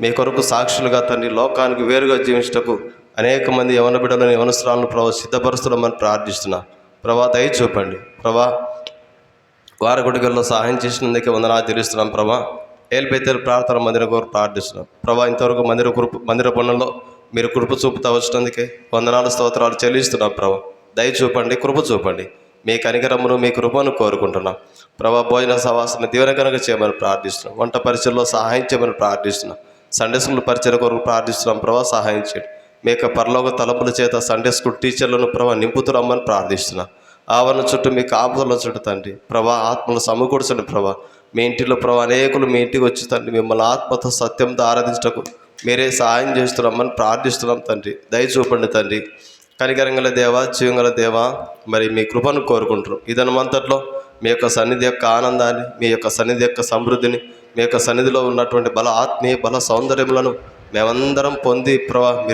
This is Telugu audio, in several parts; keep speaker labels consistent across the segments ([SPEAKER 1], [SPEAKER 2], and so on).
[SPEAKER 1] మీ కొరకు సాక్షులుగా తండ్రి లోకానికి వేరుగా జీవించటకు అనేక మంది యవన బిడ్డలను యవనస్త్రాలను ప్రభావ సిద్ధపరుస్తున్నామని ప్రార్థిస్తున్నాం. ప్రభా దయ చూపండి. ప్రభా వారగుడిగల్లో సహాయం చేసినందుకే వందనాలు తెలుస్తున్నాం. ప్రభా ఏల్బెతేల్ ప్రార్థన మందిర కొరకు ప్రార్థిస్తున్నాం. ప్రభా ఇంతవరకు మందిర పనుల్లో మీరు కృప చూపుతా వచ్చినందుకే వందనాలు స్తోత్రాలు చెల్లిస్తున్నాం. ప్రభా దయ చూపండి, కృప చూపండి. మీ కనికరమును మీ కృపను కోరుకుంటున్నాం. ప్రభా భోజన సవాసాన్ని దీవెనకరంగా చేయమని ప్రార్థిస్తున్నాం. వంట పరిచయలో సహాయం చేయమని ప్రార్థిస్తున్నాం. సండే స్కూల్ పరిచయ కొరకు ప్రార్థిస్తున్నాం. ప్రభా సహాయం చేయండి. మీ యొక్క పరలోక తలుపుల చేత సండే స్కూల్ టీచర్లను ప్రభా నింపుతురమ్మని ప్రార్థిస్తున్నాం. ఆవరణ చుట్టూ మీ కాపుదల చుట్టూ తండ్రి ప్రభా ఆత్మలు సమకూర్చండి. ప్రభా మీ ఇంటిలో ప్రభా అనేకులు మీ ఇంటికి వచ్చి తండ్రి మిమ్మల్ని ఆత్మతో సత్యంతో ఆరాధించటకు మీరే సహాయం చేస్తున్నామని ప్రార్థిస్తున్నాం. తండ్రి దయ చూపండి. తండ్రి కనికరంగల దేవా, జీవంగల దేవా, మరి మీ కృపను కోరుకుంటున్నాం. ఈ దినమంతట్లో మీ యొక్క సన్నిధి యొక్క ఆనందాన్ని, మీ యొక్క సన్నిధి యొక్క సమృద్ధిని, మీ యొక్క సన్నిధిలో ఉన్నటువంటి బల ఆత్మీయ బల సౌందర్యములను మేమందరం పొంది ప్రభా మీ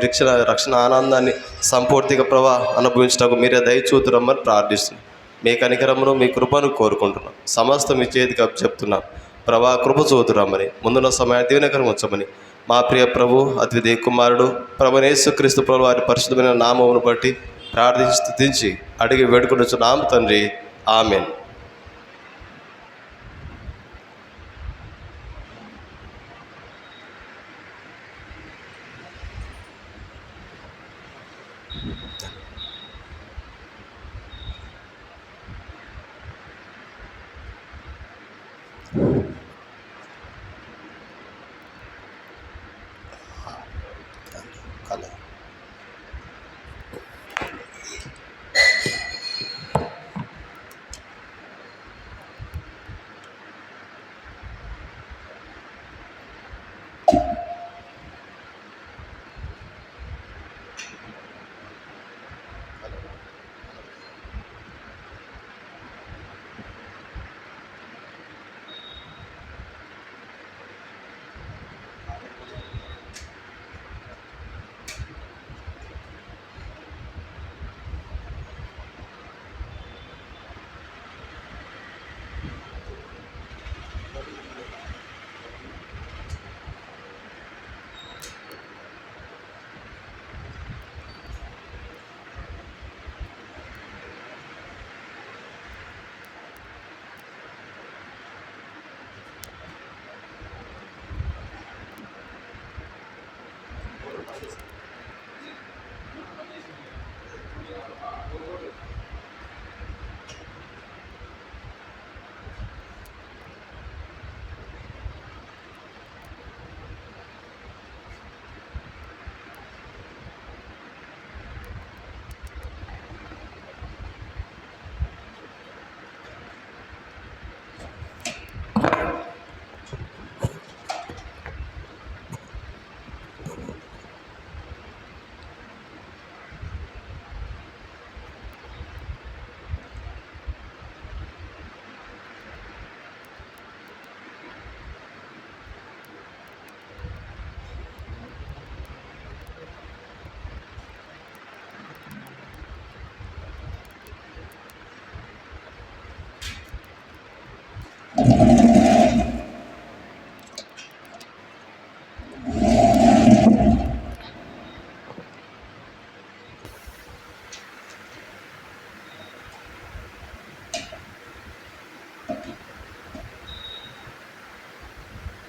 [SPEAKER 1] రక్షణ ఆనందాన్ని సంపూర్తిగా ప్రభా అనుభవించడానికి మీరే దయచూతురమ్మని ప్రార్థిస్తున్నాం. మీ కనికరమును మీ కృపను కోరుకుంటున్నాం. సమస్త మీ చేతికి చెప్తున్నాం. ప్రభా కృప చూతురమ్మని, ముందున్న సమయాన్ని దీవెనకరం ఉంచమని మా ప్రియ ప్రభు అద్వితీయ కుమారుడు ప్రభు యేసుక్రీస్తు ప్రభు వారి పరిశుద్ధమైన నామమును బట్టి ప్రార్థించి స్తుతించి అడిగి వేడుకొనుచున్నాము తండ్రి. ఆమేన్.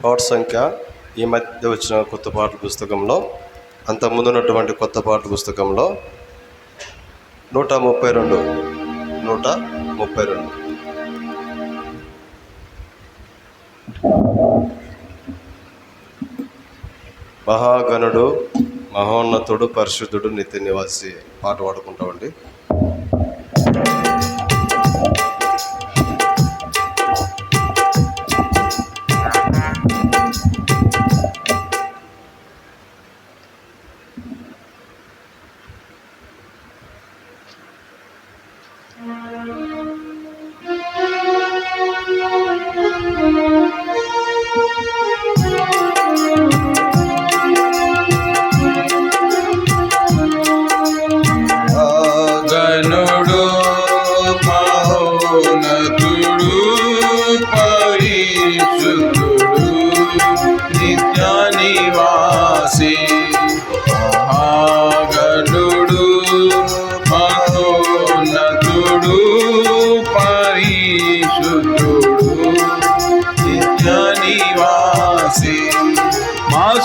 [SPEAKER 1] పాట సంఖ్య ఈ మధ్య వచ్చిన కొత్త పాటల పుస్తకంలో, అంతకుముందు ఉన్నటువంటి కొత్త పాటల పుస్తకంలో 132 మహాగణుడు మహోన్నతుడు పరిశుద్ధుడు నిత్య నివాసి పాట పాడుకుంటామండి.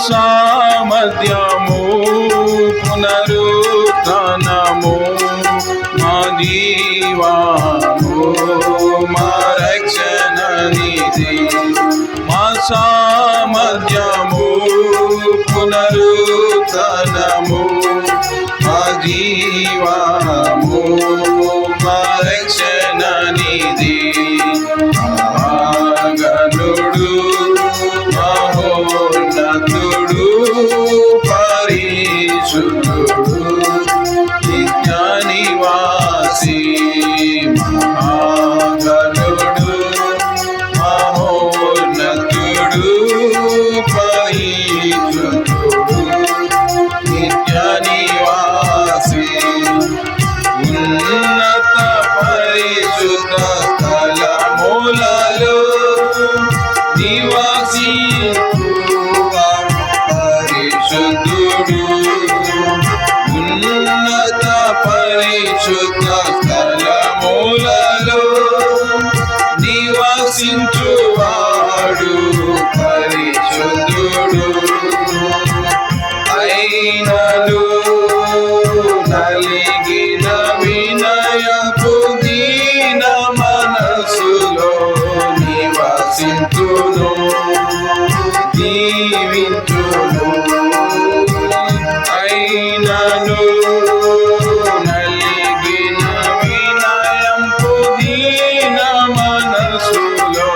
[SPEAKER 2] సామర్థ్యము పునరుత్థానము మా జీవము మా రక్షణ నిధి మా సామర్థ్యము పునరుత్థానము మా జీవము మా రక్షణ నిధి మహాగణుడు మహోన్నతుడు పరిశుద్ధుడు నిత్యనివాసి మహాగణుడు మహోన్నతుడు పరిశుద్ధుడు నిత్యనివాసి ఉన్నత పరిశుద్ధ స్థలములలో నివాసించువా పరిశుద్ధుడు ఉన్నత పరిశుద్ధ స్థలములలో నివాసించువాడు పరిశుద్ధుడు అయినను నలిగిన వినయపు దీన మనసులో నివసించును జీవించును అయినను నలిగిన వినయపు దీన మనసులో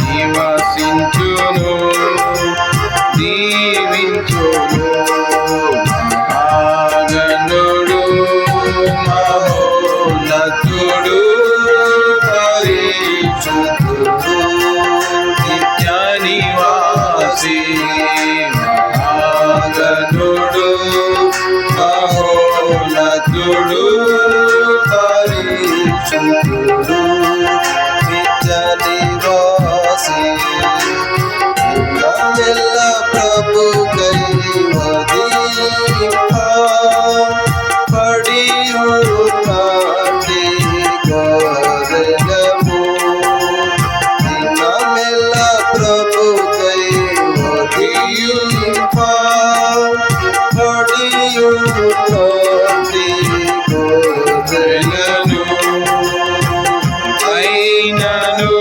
[SPEAKER 2] నివసించును జీవించును మహాగణుడు మహోన్నతుడు పరిశుద్ధుడు నిత్యనివాసి మహాగణుడు మహోన్నతుడు పరిశుద్ధుడు నిత్యనివాసి ఎల్ల ప్రభు కైవదీప పడియున్నటి గోరెలము దినమెల్ల ప్రభు కైవదీప పడియున్నటి గోరెలను అయినను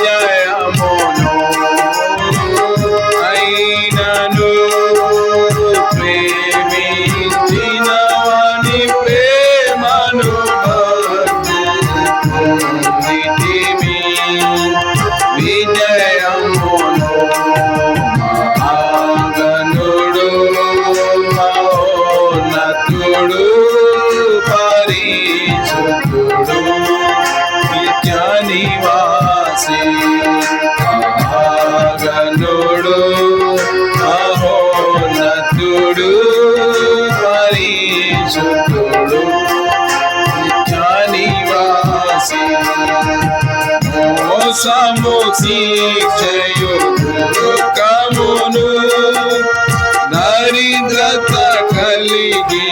[SPEAKER 2] విజయమును అయినను ప్రేమించిన వాని ప్రేమను పొందితిమి విజయమును మహాగణుడు మహోన్నతుడు పరిశుద్ధుడు నిత్యనివాసి మహాగణుడు మహోన్నతుడు పరిశుద్ధుడు నిత్యనివాసి మోసము శిక్షయు దుఃఖమును దరిద్రత కలిగి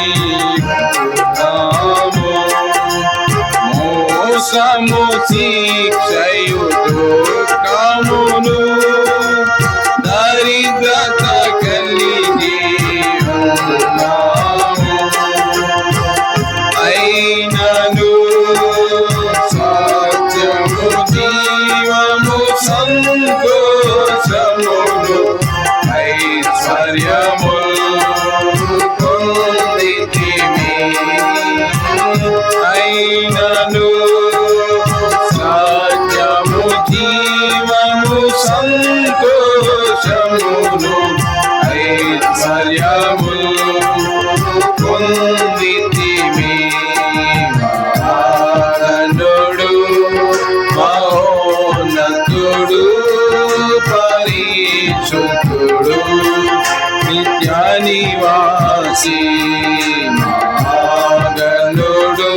[SPEAKER 2] మోసము శిక్షయు దుఃఖమును దరిద్రత కలిగి ఉన్నాము అయినను సత్యము జీవము సంతోషమును ఐశ్వర్యము పొందితిమి అయినను సత్యము జీవము సంతోషమును ఐశ్వర్యము పొందితిమి మహాగణుడు మహోన్నతుడు పరిశుద్ధుడు నిత్యనివాసి మహాగణుడు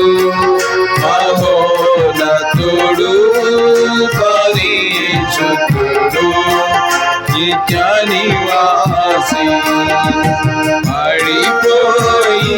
[SPEAKER 2] మహోన్నతుడు పరిశుద్ధుడు నిత్యనివాసి పడిపోయి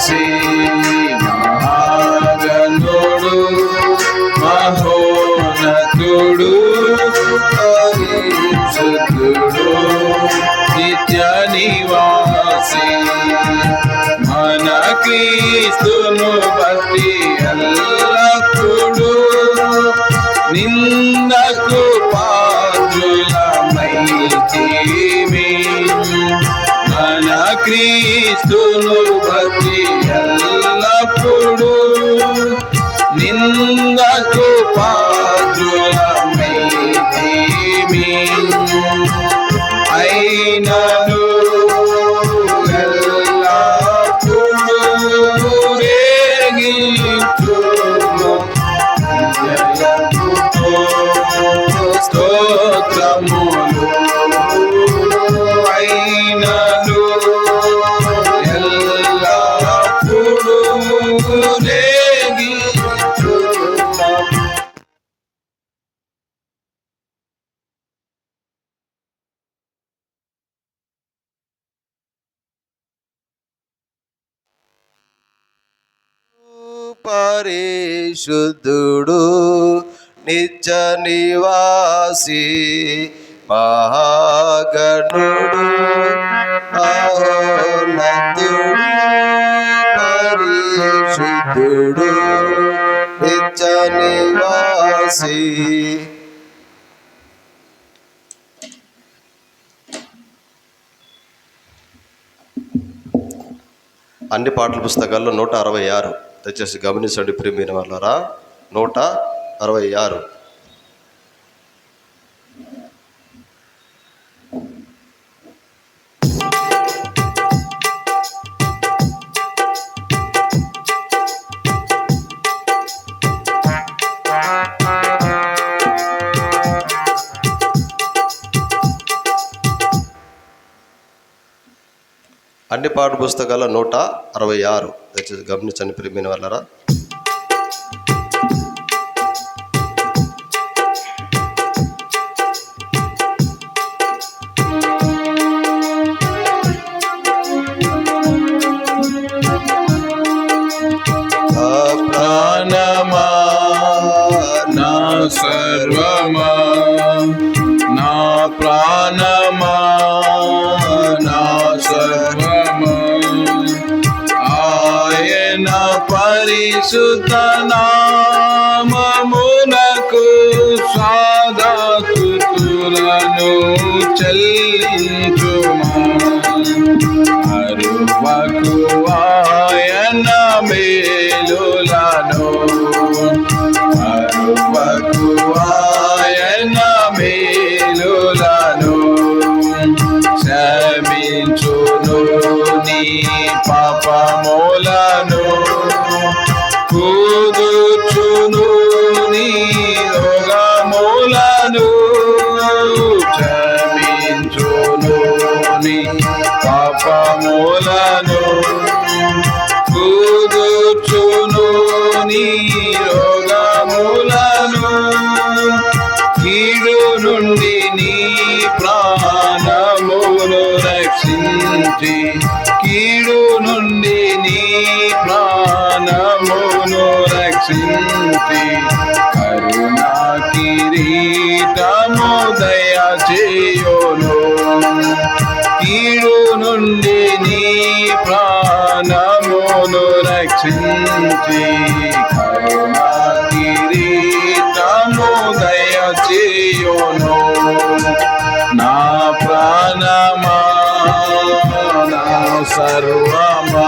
[SPEAKER 2] నివాసి మహాగణుడు మహోన్నతుడు పరిశుద్ధుడు నిత్య నివాసి మన క్రీస్తును బట్టి ఎల్లప్పుడూ నిందకు పాత్రులమైతిమి మన క్రీస్తును బట్టి ఎల్లప్పుడూ నిందకు పాత్రులమైతిమి అయినను ఎల్లప్పుడూ రేగించుము జయముతో స్తోత్రములు అయినను ఎల్లప్పుడూ రేగించుము.
[SPEAKER 1] పరిశుద్ధుడు నిత్య నివాసి మహాగణుడు మహోన్నతుడు పరిశుద్ధుడు నిత్య నివాసి. అన్ని పాటల పుస్తకాల్లో 166 దయచేసి గమనించండి ప్రియమైన వాళ్ళారా. 166. అన్ని పాఠ పుస్తకాల 166 దయచేసి గమనించండి ప్రియమైన వాళ్ళారా.
[SPEAKER 2] ప్రాణమా నా సర్వమా నా ప్రాణమా నా సర్వమా ఆయన పరిశుద్ధ నామమునకు సాదాతులను చెల్లించుమా. అరువకు ఆయన మేలులను అరువకు ఆయన మేలులను క్షమించును నీ పాపములను కూదుచును నీ రోగములను క్షమించును నీ పాపములను కూదుచును నీ రోగములను కీడు నుండి నీ ప్రాణమును రక్షించి కీడు నుండి నీ ప్రాణమును రక్షించి కరుణా కిరీటము దయచేయును. కీడు నుండి నీ ప్రాణమును రక్షించి కరుణా కిరీటము దయచేయును. నా ప్రాణమా నా సర్వమా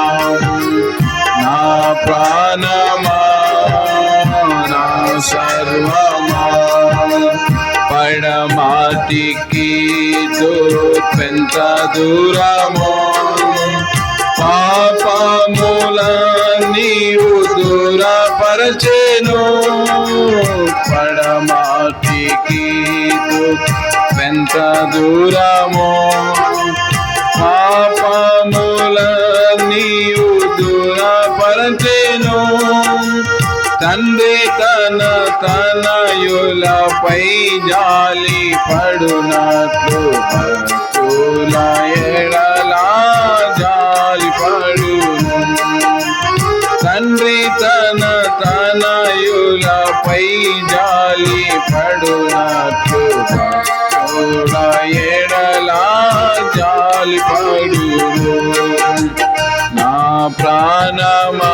[SPEAKER 2] నా ప్రాణమా నా సర్వమా పడమాటికి పెంత దూరమో పాపములన్నీయు దూరపరచెను. పడమాటికి పెంత దూరమో పాపములన్నీయు దూరపరచెను. తండ్రి తన తనయులపై జాలి పడునట్లు భక్తుల ఎడల జాలి పడును. ప్రాణమా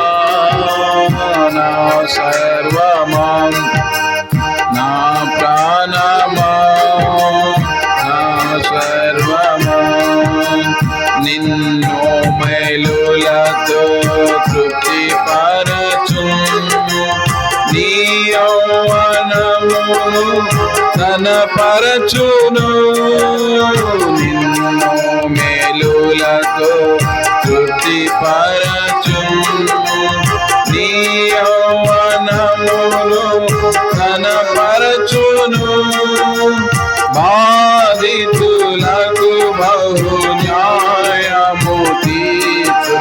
[SPEAKER 2] నా సర్వమా నా ప్రాణమా నా సర్వమా నిన్ను మేలులతో తృప్తి పరచు నీ యౌవనమును ఘనపరచును నిన్ను మేలులతో తృప్తి పరచు నీ యౌవనమును ఘనపరచును బాధితులకు బహు న్యాయము తీర్చు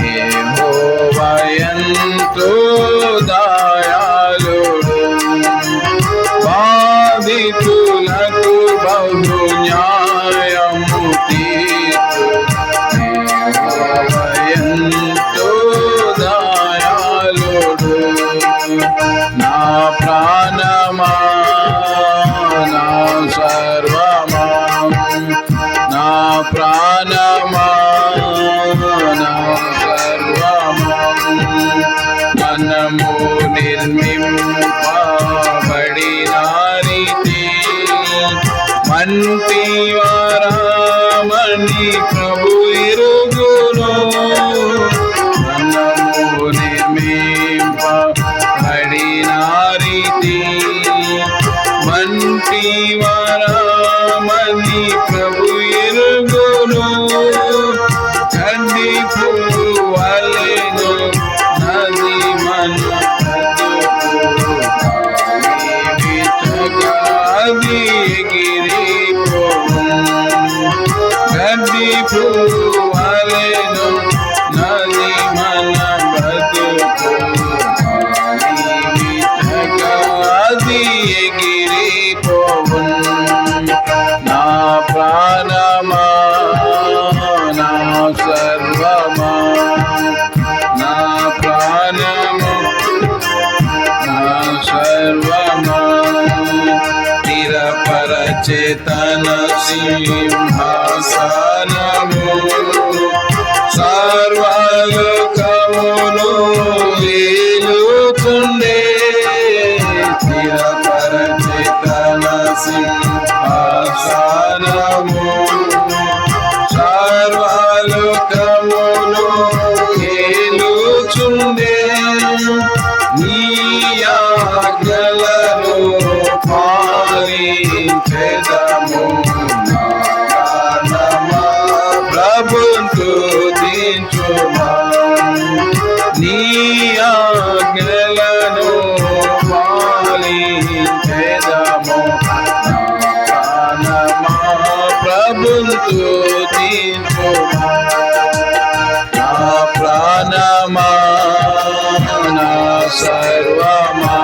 [SPEAKER 2] యెహోవా ఎంతో దయాళుడు బాధితులకు బహు న్యాయము తీర్చు యెహోవా ఎంతో దయాళుడు నా ప్రాణమా నా సర్వమా నా ప్రాణమా నా సర్వమా మనము నిర్మింపబడిన రీతి మంటి వారామని ప్రభు ఎరుగును మనము నిర్మింపబడిన రీతి మంటి వారామని ప్రభు ఎరుగును గడ్డి పువ్వువలెను నది మన విచగాది ఎగిరిపోవు గడ్డి పువ్వువలెను నది మన బ్రతుకు విచగాది ఎగిరిపోవు నా ప్రాణమా నా సర్వమా నా ప్రాణము నా సర్వమా నిరపరచేతన సింహాసనము సర్వలోకమును ఏలుతుండే నిరపరచేతన సింహాసనము సర్వలోకమును ఏలుచుండే నీ ఆజ్ఞలను పాలించెదము నామా ప్రభువును స్తుతించుమా నీ ఆజ్ఞలను పాలించెదము నామా ప్రభువును స్తుతించుమా నా ప్రాణమా నా సర్వమా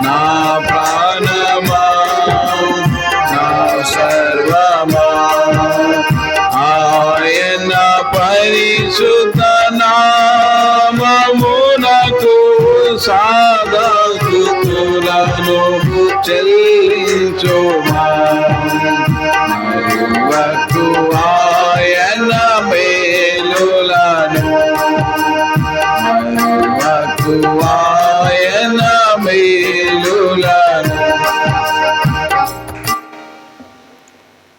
[SPEAKER 2] నా ప్రాణమా నా సర్వమా ఆయన పరిశుద్ధ నామమునకు సాధకులను చెల్లించుమా మరువకు ఆయన మేలులను మరువకు ఆయన మేలులను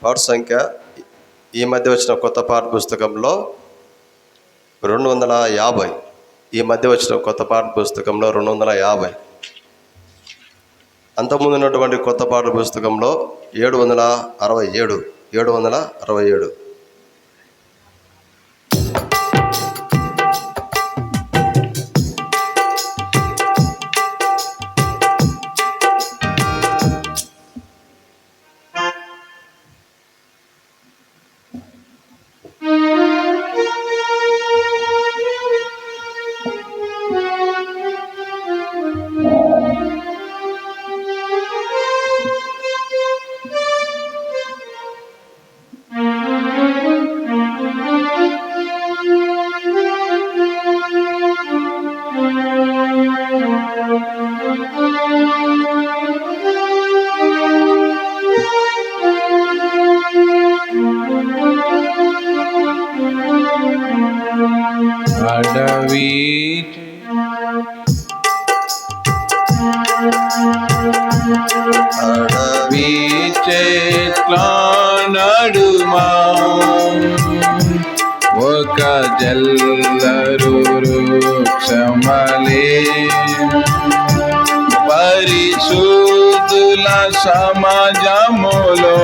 [SPEAKER 1] పాఠ సంఖ్య ఈ మధ్య వచ్చిన కొత్త పాఠ పుస్తకంలో 250. ఈ మధ్య వచ్చిన కొత్త పాఠ పుస్తకంలో 250. అంతకుముందు ఉన్నటువంటి కొత్త పాఠ పుస్తకంలో 767.
[SPEAKER 2] అడవి చెట్ల నడుమా ఒక జల్లరు వృక్షమలే పరిశుద్ధుల సమాజములో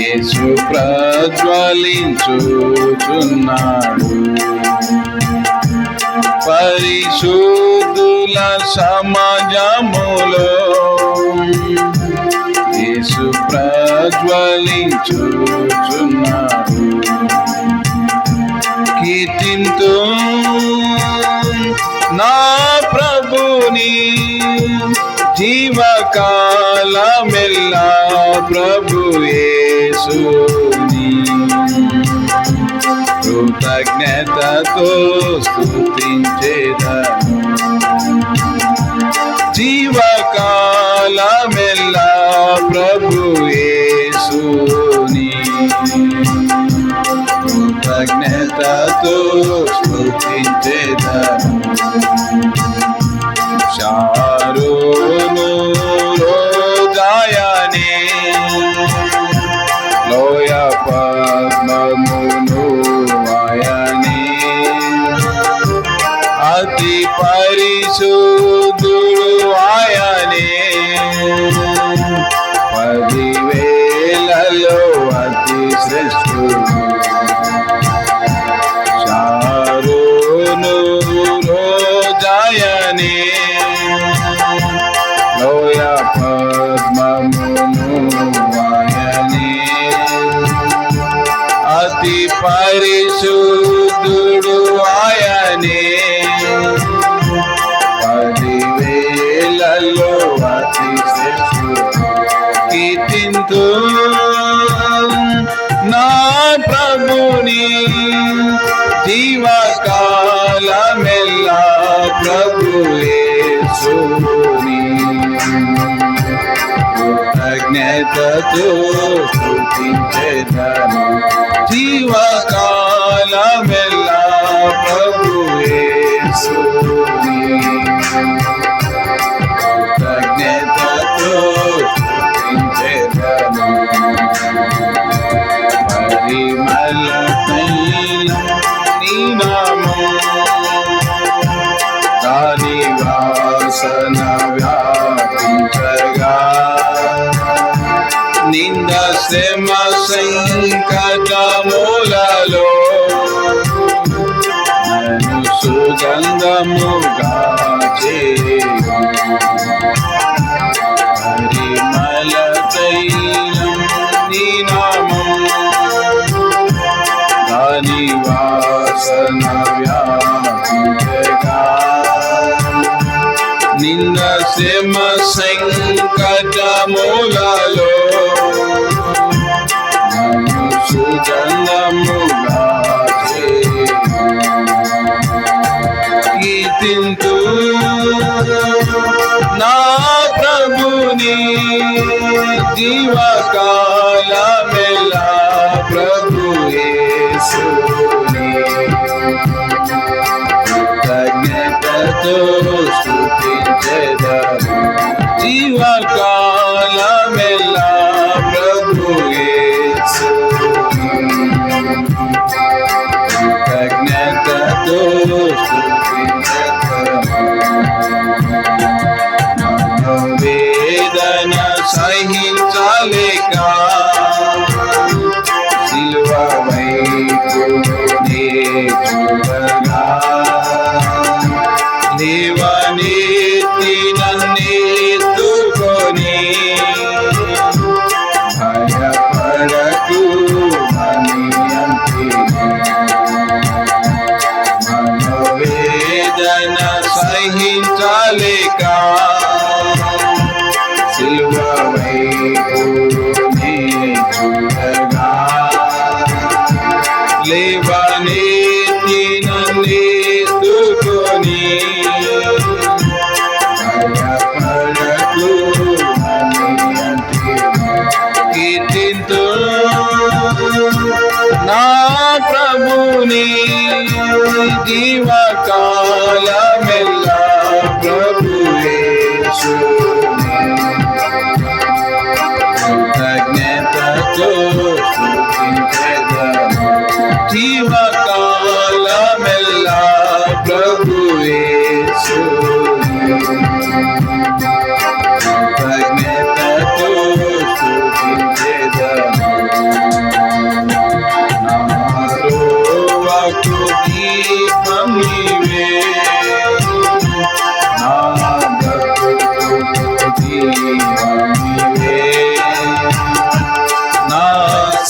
[SPEAKER 2] యేసు ప్రజ్వలించుచున్నాడు. పరిశుద్ధుల సమాజములో యేసు ప్రజ్వలించుచున్నాడు. కీర్తింతు నా ప్రభుని జీవకాలమెల్లా ప్రభు యేసుని కృతజ్ఞతతో స్తుతించెదను. జీవకాలమెల్లా ప్రభు యేసుని కృతజ్ఞతతో స్తుతించెదను. శారోను రోజాయనే లోయ పద్మమును ఆయనే అతి పరిశుద్ధుడు ఆయనే 10,000లలో అతి శ్రేష్ఠుడు. శారోను రోజాయనే లోయ పద్మమును ఆయనే అతి పరిశుద్ధుడు ఆయనే 10,000లలో అతి శ్రేష్ఠుడు. కీర్తింతు నా ప్రభుని జీవకాలమెల్లా ప్రభు యేసుని కృతజ్ఞతతో స్తుతించెదను. జీవకాలమెల్లా ప్రభు యేసుని కృతజ్ఞతతో స్తుతించెదను. పరిమళ తైలం నీ నామం దాని వాసన వ్యాపించగా నింద శ్రమ సంకటములలో నన్ను సుగంధముగా చేయు. పరిమళ తైలం నీ నామం దాని వాసన వ్యాపించగా నింద శ్రమ సంకటములలో నన్ను సుగంధముగా చేయు. కీర్తింతు నా ప్రభుని జీవకాలమెల్లా ప్రభు యేసుని కృతజ్ఞతతో స్తుతించెదను. జీవకాలమెల్లా ప్రభు యేసుని కృతజ్ఞతతో స్తుతించెదను. వేదన సహించలేక సిలువ వైపు నే చూడగా దేవనేత్తి నన్నెత్తుకొని భయపడకు అని అంటిని. మనోవేదన సహించలేక సిలువ వైపు నే చూడగా లేవనెత్తి నన్నెత్తుకొని భయపడకు అని అంటిని. కీర్తింతు నా ప్రభుని స్తుతించెదను జీవకాలమెల్లా ప్రభు యేసుని కృతజ్ఞతతో స్తుతించెదను నా త్రోవకు దీపం నీవే నా బ్రతుకుకు జీవం నీవే నా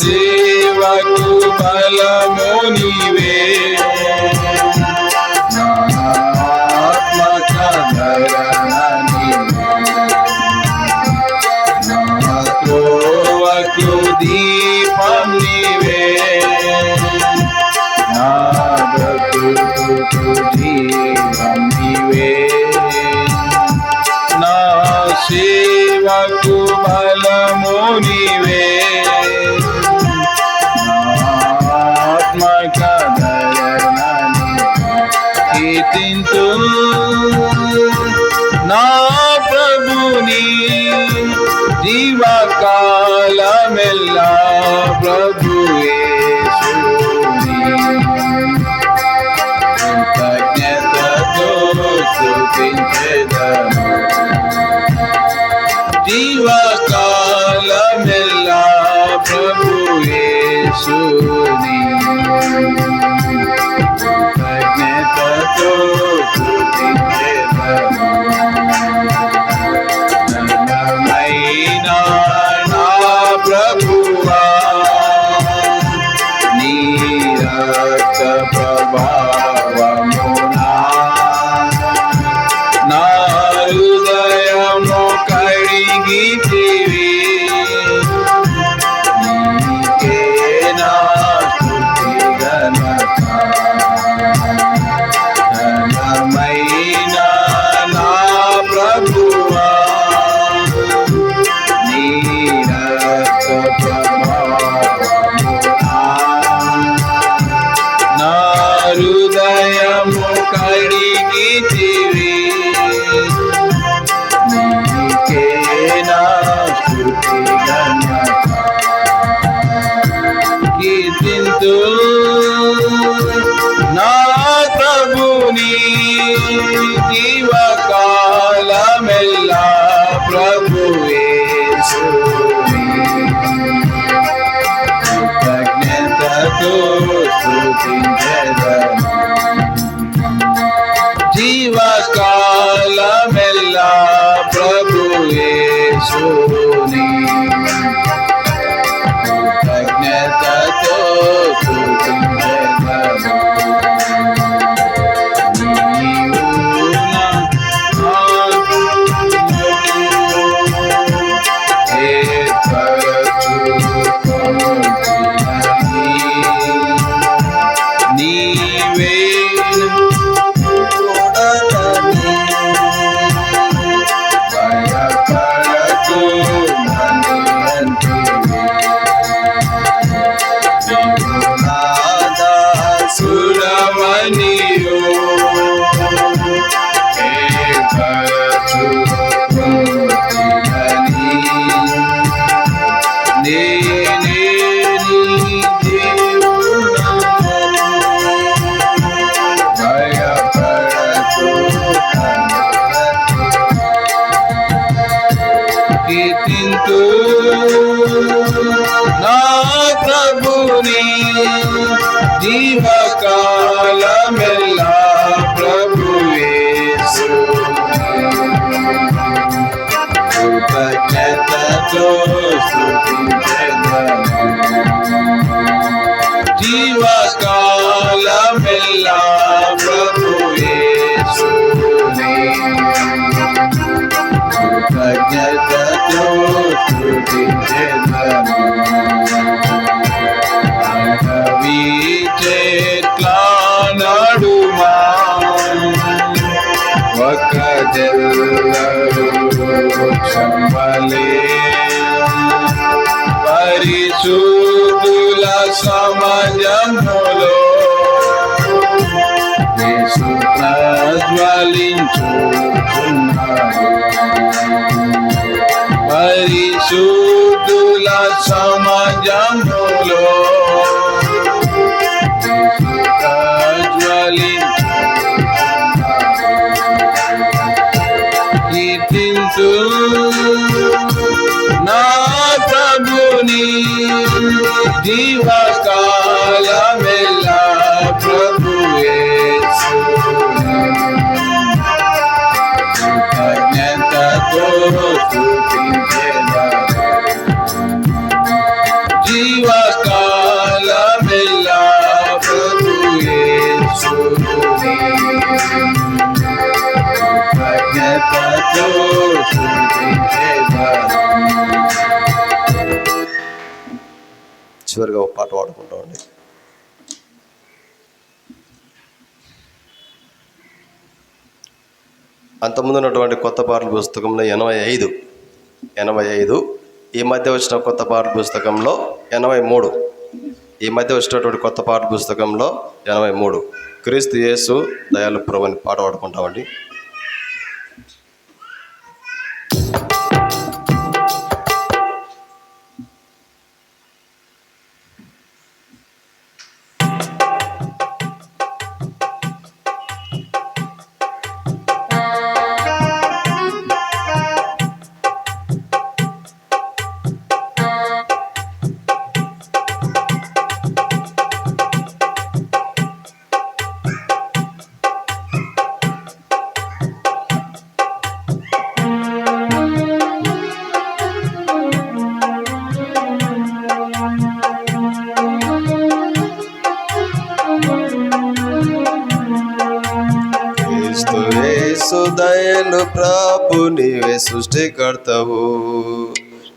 [SPEAKER 2] సేవకు బలము నీవే నా ఆత్మక ధరణ నీవే నా త్రోవకు దీపం నీవే నా బ్రతుకుకు జీవం నీవే నా సేవకు బలము నీవే నా ఆత్మక ధరణ కీర్తింతు నా ప్రభుని జీవకాలమెల్లా ప్రభు యేసుని కృతజ్ఞతతో స్తుతించెదను జీవకాలమెల్లా ప్రభు యేసుని కృతజ్ఞతతో స్తుతించెదను ఘనమైన నా ప్రభువా నీ రక్త ప్రభావమునా నా హృదయము కడిగితివి నీకే నా స్తుతి ఘనత ఘనమైన నా ప్రభువా నీ రక్త ప్రభావమునా నా హృదయము కడిగితివి నీకే నా స్తుతి ఘనత కీర్తింతు నా ప్రభుని జీవకాలమెల్లా ప్రభు యేసుని కృతజ్ఞతతో స్తుతించెదను జీవకాలమెల్లా ప్రభు యేసుని కృతజ్ఞతతో స్తుతించెదను నీవు నా ఏర్పరచుకొంటినని నీవే తోడని భయపడకు నన్ను అంటివి నీవు నా దాసుడవనియు ఏర్పరచుకొంటినని నేనే నీ దేవుడను భయపడకు కీర్తింతు నా ప్రభుని జీవకాలమెల్లా ప్రభు యేసుని కృతజ్ఞతతో స్తుతించెదను జీవకాలమెల్లా ప్రభు యేసుని కృతజ్ఞతతో స్తుతించెదను అడవి చెట్ల నడుమా ఒక వృక్షంవలే పరిశుద్ధుల సమాజములో యేసు ప్రజ్వలించుచున్నాడు పరిశుద్ధుల సమాజ జీవకాలమెల్ల ప్రభు యేసుని కృతజ్ఞతతో స్తుతించెదను. జీవకాలమెల్ల ప్రభు యేసుని కృతజ్ఞతతో స్తుతించెదను.
[SPEAKER 1] చివరిగా ఒక పాట పాడుకుంటామండి. అంతకుముందు ఉన్నటువంటి కొత్త పాటల పుస్తకంలో 85 ఈ మధ్య వచ్చిన కొత్త పాటల పుస్తకంలో 83 ఈ మధ్య వచ్చినటువంటి కొత్త పాటల పుస్తకంలో 83 క్రీస్తు యేసు దయాళు ప్రభు అని పాట పాడుకుంటామండి. క్రీస్తు యేసు దయలు ప్రభు నీవే సృష్టికర్తవు,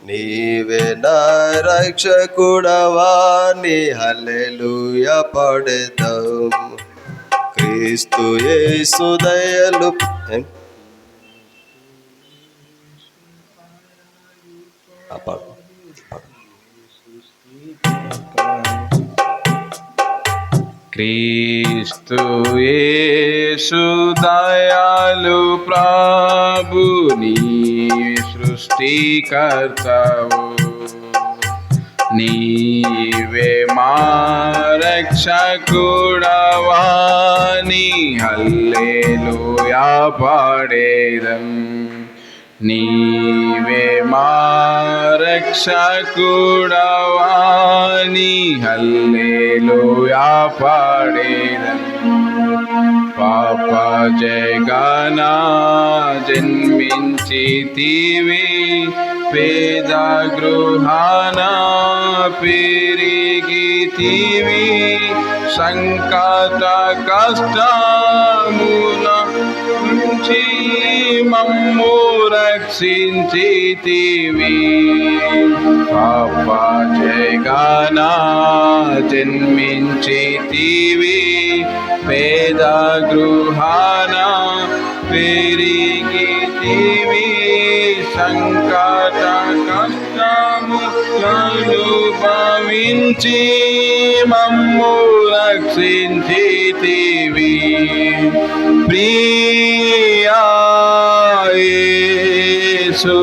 [SPEAKER 1] నీవే నా రక్షకుడవా, నీ హల్లెలూయా పాడేదం. క్రీస్తు యేసు దయలు
[SPEAKER 2] క్రీస్తు యేసు దయాళు ప్రభు నీవే సృష్టికర్తవు, నీవే మా రక్షకుడవా, నీ హల్లెలూయా పాడేదం. నీవే మా రక్షకుడవా, నీ హల్లెలూయా పాడేదం. పాప జగన జన్మించితివి, పేద గృహాన పెరిగితివి, సంకట కష్టముల నుంచి మమ్ము రక్షించితివి. పాప జగన జన్మించితివి, పేద గృహాన పెరిగితివి, సంకట కష్టములను భావించి మమ్ము రక్షించితివి. ప్రియా యేసు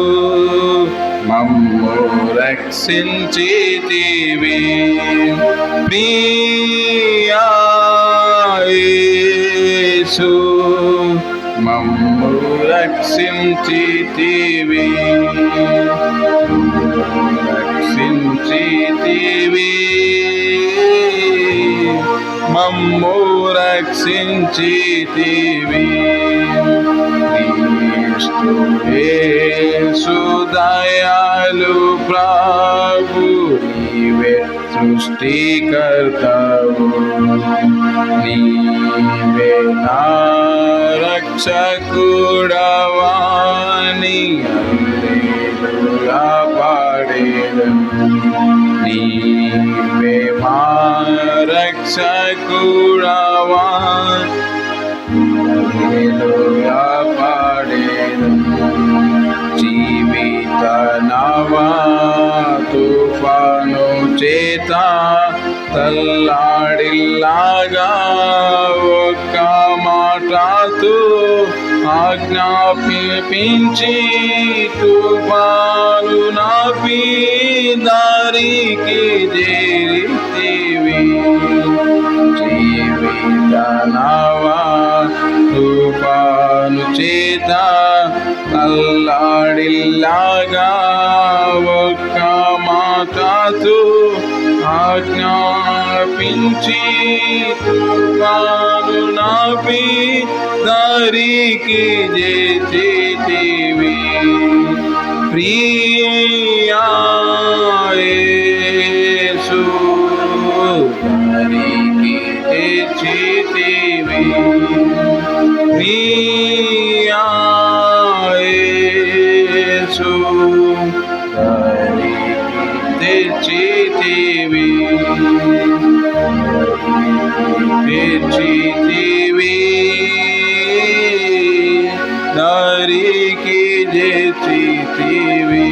[SPEAKER 2] మమ్ము రక్షించితివి. ప్రియా యేసు మమ్ము రక్షించితివి. రక్షించితివి, మమ్ము రక్షించితివి. క్రీస్తు యేసు దయాళు ప్రభు నీవే సృష్టికర్తవు, నీవే నా రక్షకుడవా, నీ హల్లెలూయా పాడేదం. నీవే మా రక్షకుడవా, హల్లెలూయా పాడేదం. జీవిత నవా తుఫాను చేత తల్లాడిల్లాగా ఒక్క మాటతో ఆజ్ఞాపించి తుఫాను నాపి దారికి చేరితివి. జీవిత నవా తుఫాను చేత తల్లాడిల్లాగా ఒక్క మాట చాతు ఆజ్ఞాపించి తుఫాను నాపి దారికి చేతివి ప్రియా యేసు దారికి చేతివి ప్రియా యేసు తెచ్చితివి దారికి తెచ్చితివి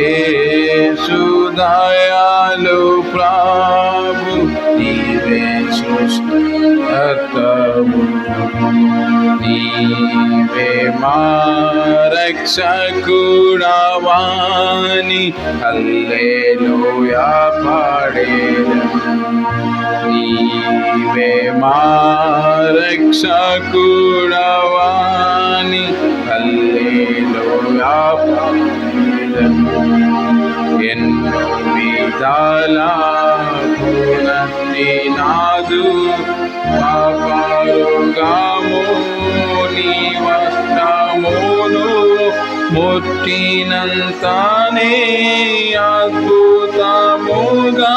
[SPEAKER 2] యేసు దయాళు ప్రభు నీవే సృష్టికర్తవు నీవే మా రక్షకుడవాని హల్లెలూయా పాడేదము నీవే మా రక్షకుడవాని హల్లెలూయా పాడేదము ఎన్నో విధాల పునః నాదు పాపరుగాము నీ వస్త్రమును ముట్టినంతనే అద్భుతముగా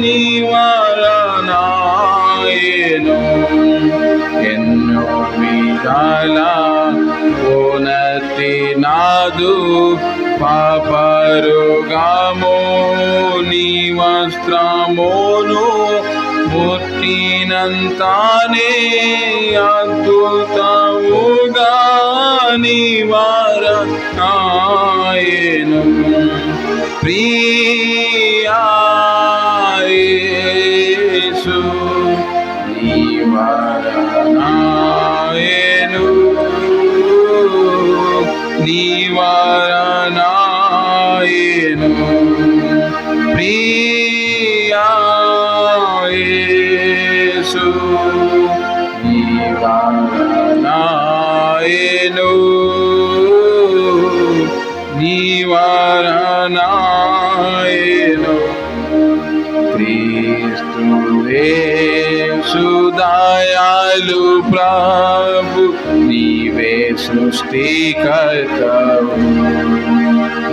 [SPEAKER 2] నివారణాయెను ఎన్నో విధాల ఉన్నతి నాదు పాపరుగాము నీ వస్త్రమును ముట్టినంతనే అద్భుతముగా నివారణాయెను ప్రియా యేసు నివారణాయెను నివారణాయెను ప్రియా యేసు నివారణాయెను నివారణాయెను క్రీస్తు దయాళు ప్రభు నీవే సృష్టికర్తవు